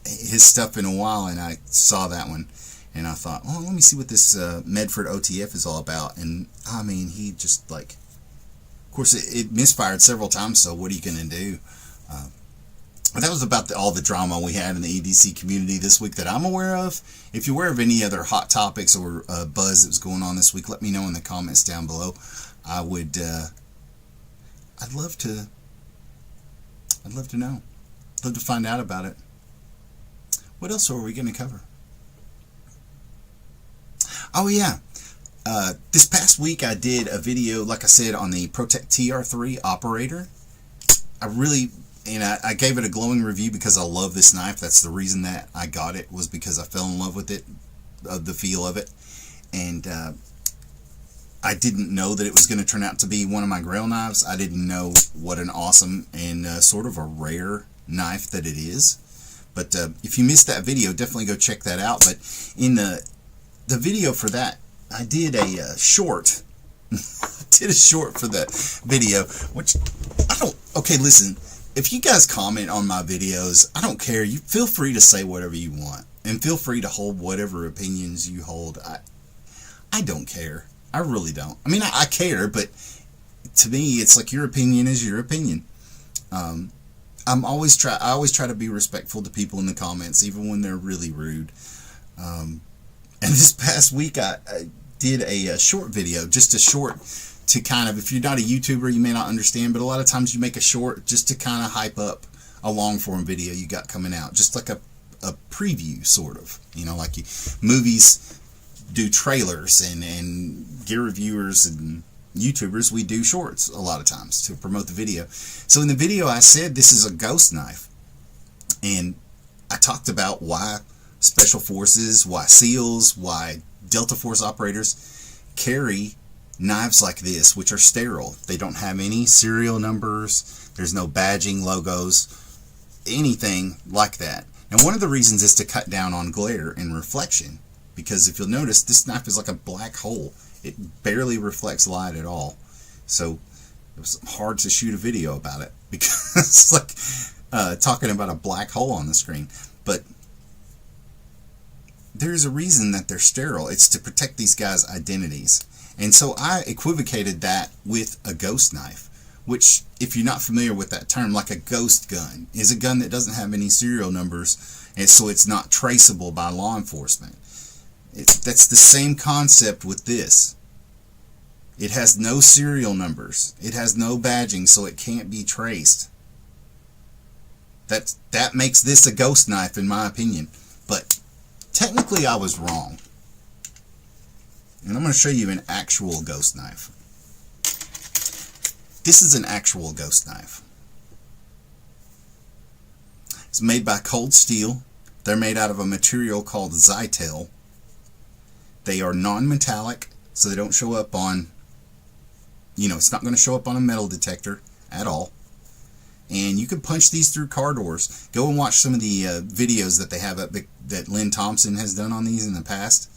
S1: his stuff in a while, and I saw that one, and I thought, oh, let me see what this Medford OTF is all about. And I mean, he just like, of course, it misfired several times. So what are you gonna do? But that was about all the drama we had in the EDC community this week that I'm aware of. If you're aware of any other hot topics or buzz that was going on this week, let me know in the comments down below. I would, I'd love to know. I'd love to find out about it. What else are we going to cover? Oh yeah, this past week I did a video, like I said, on the Protect TR3 operator. I gave it a glowing review because I love this knife. That's the reason that I got it, was because I fell in love with it, the feel of it. And I didn't know that it was going to turn out to be one of my grail knives. I didn't know what an awesome and sort of a rare knife that it is. But if you missed that video, definitely go check that out. But in the video for that, I did a short. did a short for the video, which I don't. Okay, listen. If you guys comment on my videos, I don't care. You feel free to say whatever you want, and feel free to hold whatever opinions you hold. I don't care. I really don't. I mean, I care, but to me, it's like your opinion is your opinion. I always try to be respectful to people in the comments, even when they're really rude. And this past week, I did a short video, just a short. To kind of, if you're not a YouTuber, you may not understand, but a lot of times you make a short just to kind of hype up a long form video you got coming out, just like a preview, sort of, you know, like movies do trailers, and gear reviewers and YouTubers, we do shorts a lot of times to promote the video. So in the video I said this is a ghost knife, and I talked about why Special Forces, why SEALs, why Delta Force operators carry knives like this, which are sterile. They don't have any serial numbers, there's no badging, logos, anything like that. And one of the reasons is to cut down on glare and reflection, because if you'll notice, this knife is like a black hole. It barely reflects light at all. So it was hard to shoot a video about it, because it's like talking about a black hole on the screen. But there's a reason that they're sterile. It's to protect these guys' identities. And so I equivocated that with a ghost knife, which, if you're not familiar with that term, like a ghost gun, is a gun that doesn't have any serial numbers, and so it's not traceable by law enforcement. That's the same concept with this. It has no serial numbers. It has no badging, so it can't be traced. That makes this a ghost knife, in my opinion. But technically I was wrong. And I'm going to show you an actual ghost knife. This is an actual ghost knife. It's made by Cold Steel. They're made out of a material called Zytel. They are non-metallic, so they don't show up on, it's not going to show up on a metal detector at all. And you can punch these through car doors. Go and watch some of the videos that they have that Lynn Thompson has done on these in the past.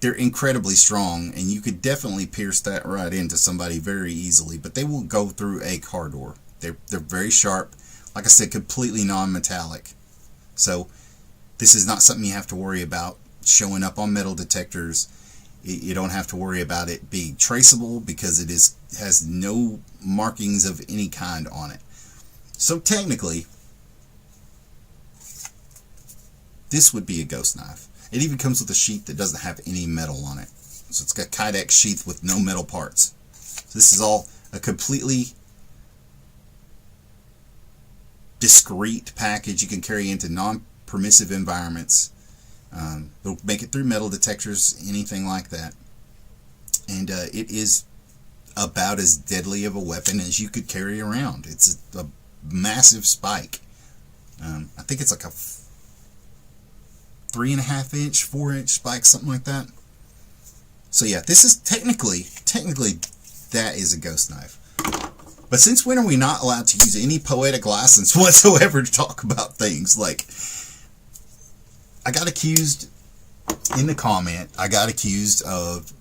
S1: They're incredibly strong, and you could definitely pierce that right into somebody very easily, but they will go through a car door. They're very sharp. Like I said, completely non-metallic. So this is not something you have to worry about showing up on metal detectors. You don't have to worry about it being traceable because it has no markings of any kind on it. So technically, this would be a ghost knife. It even comes with a sheath that doesn't have any metal on it. So it's got Kydex sheath with no metal parts. So this is all a completely discreet package you can carry into non-permissive environments. It'll make it through metal detectors, anything like that. And it is about as deadly of a weapon as you could carry around. It's a massive spike. I think it's like a 3.5 inch, 4-inch spike, something like that. So yeah, this is technically that is a ghost knife. But since when are we not allowed to use any poetic license whatsoever to talk about things? Like, I got accused in the comment, I got accused of,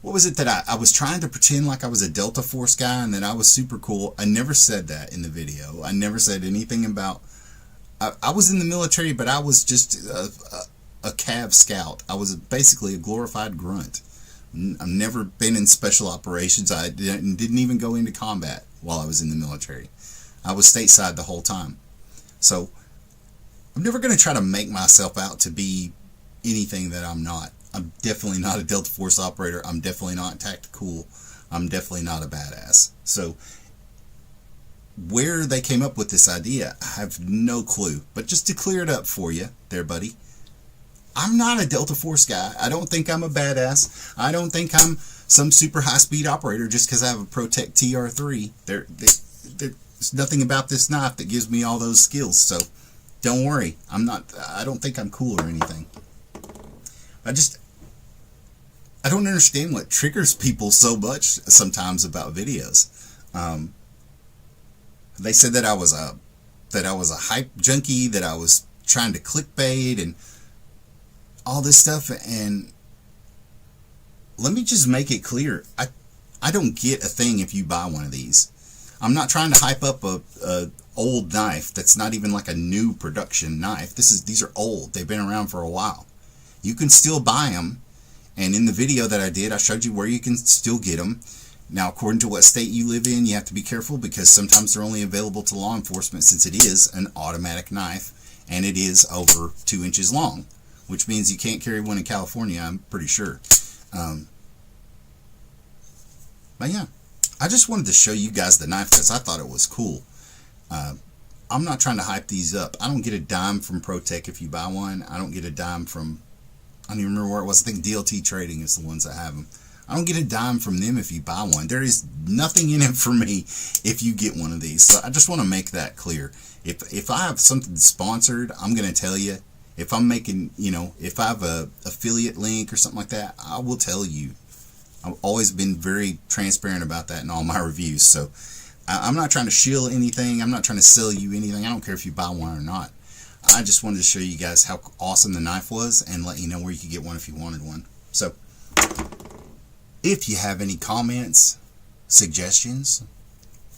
S1: what was it that I was trying to pretend like I was a Delta Force guy and that I was super cool. I never said that in the video. I never said anything about, I was in the military, but I was just a Cav scout. I was basically a glorified grunt. I've never been in special operations. I didn't even go into combat while I was in the military. I was stateside the whole time. So I'm never going to try to make myself out to be anything that I'm not. I'm definitely not a Delta Force operator. I'm definitely not tactical. I'm definitely not a badass. So where they came up with this idea, I have no clue. But just to clear it up for you there, buddy, I'm not a Delta Force guy. I don't think I'm a badass. I don't think I'm some super high-speed operator just because I have a ProTech TR3. There's nothing about this knife that gives me all those skills. So don't worry. I don't think I'm cool or anything. I don't understand what triggers people so much sometimes about videos. They said that I was a hype junkie, that I was trying to clickbait and all this stuff. And let me just make it clear, I don't get a thing if you buy one of these. I'm not trying to hype up a old knife that's not even like a new production knife. These are old. They've been around for a while. You can still buy them, and in the video that I did, I showed you where you can still get them. Now, according to what state you live in, you have to be careful because sometimes they're only available to law enforcement since it is an automatic knife and it is over 2 inches long, which means you can't carry one in California, I'm pretty sure. But yeah, I just wanted to show you guys the knife because I thought it was cool. I'm not trying to hype these up. I don't get a dime from ProTech if you buy one. I don't get a dime from, I don't even remember where it was. I think DLT Trading is the ones that have them. I don't get a dime from them if you buy one. There is nothing in it for me if you get one of these. So I just want to make that clear. If I have something sponsored, I'm going to tell you. If I'm making, if I have a affiliate link or something like that, I will tell you. I've always been very transparent about that in all my reviews. So I'm not trying to shill anything. I'm not trying to sell you anything. I don't care if you buy one or not. I just wanted to show you guys how awesome the knife was and let you know where you could get one if you wanted one. So if you have any comments, suggestions,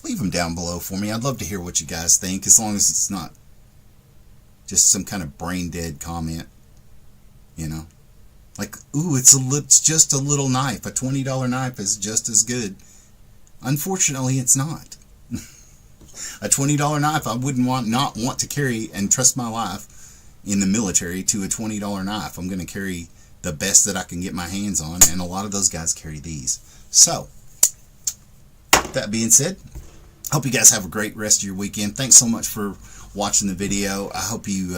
S1: leave them down below for me. I'd love to hear what you guys think, as long as it's not just some kind of brain dead comment, like, ooh, it's just a little knife. A $20 knife is just as good. Unfortunately, it's not. A $20 knife I wouldn't not want to carry and trust my life in the military to a $20 knife. I'm going to carry the best that I can get my hands on, and a lot of those guys carry these. So, that being said, hope you guys have a great rest of your weekend. Thanks so much for watching the video. I hope you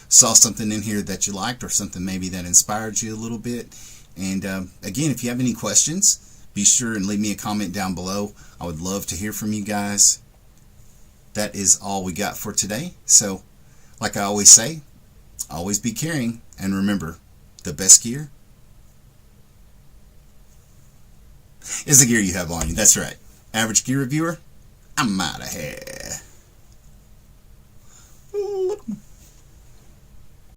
S1: saw something in here that you liked, or something maybe that inspired you a little bit. And again, if you have any questions, be sure and leave me a comment down below. I would love to hear from you guys. That is all we got for today. So, like I always say, always be caring, and remember, the best gear is the gear you have on you. That's right. Average Gear Reviewer, I'm out of here.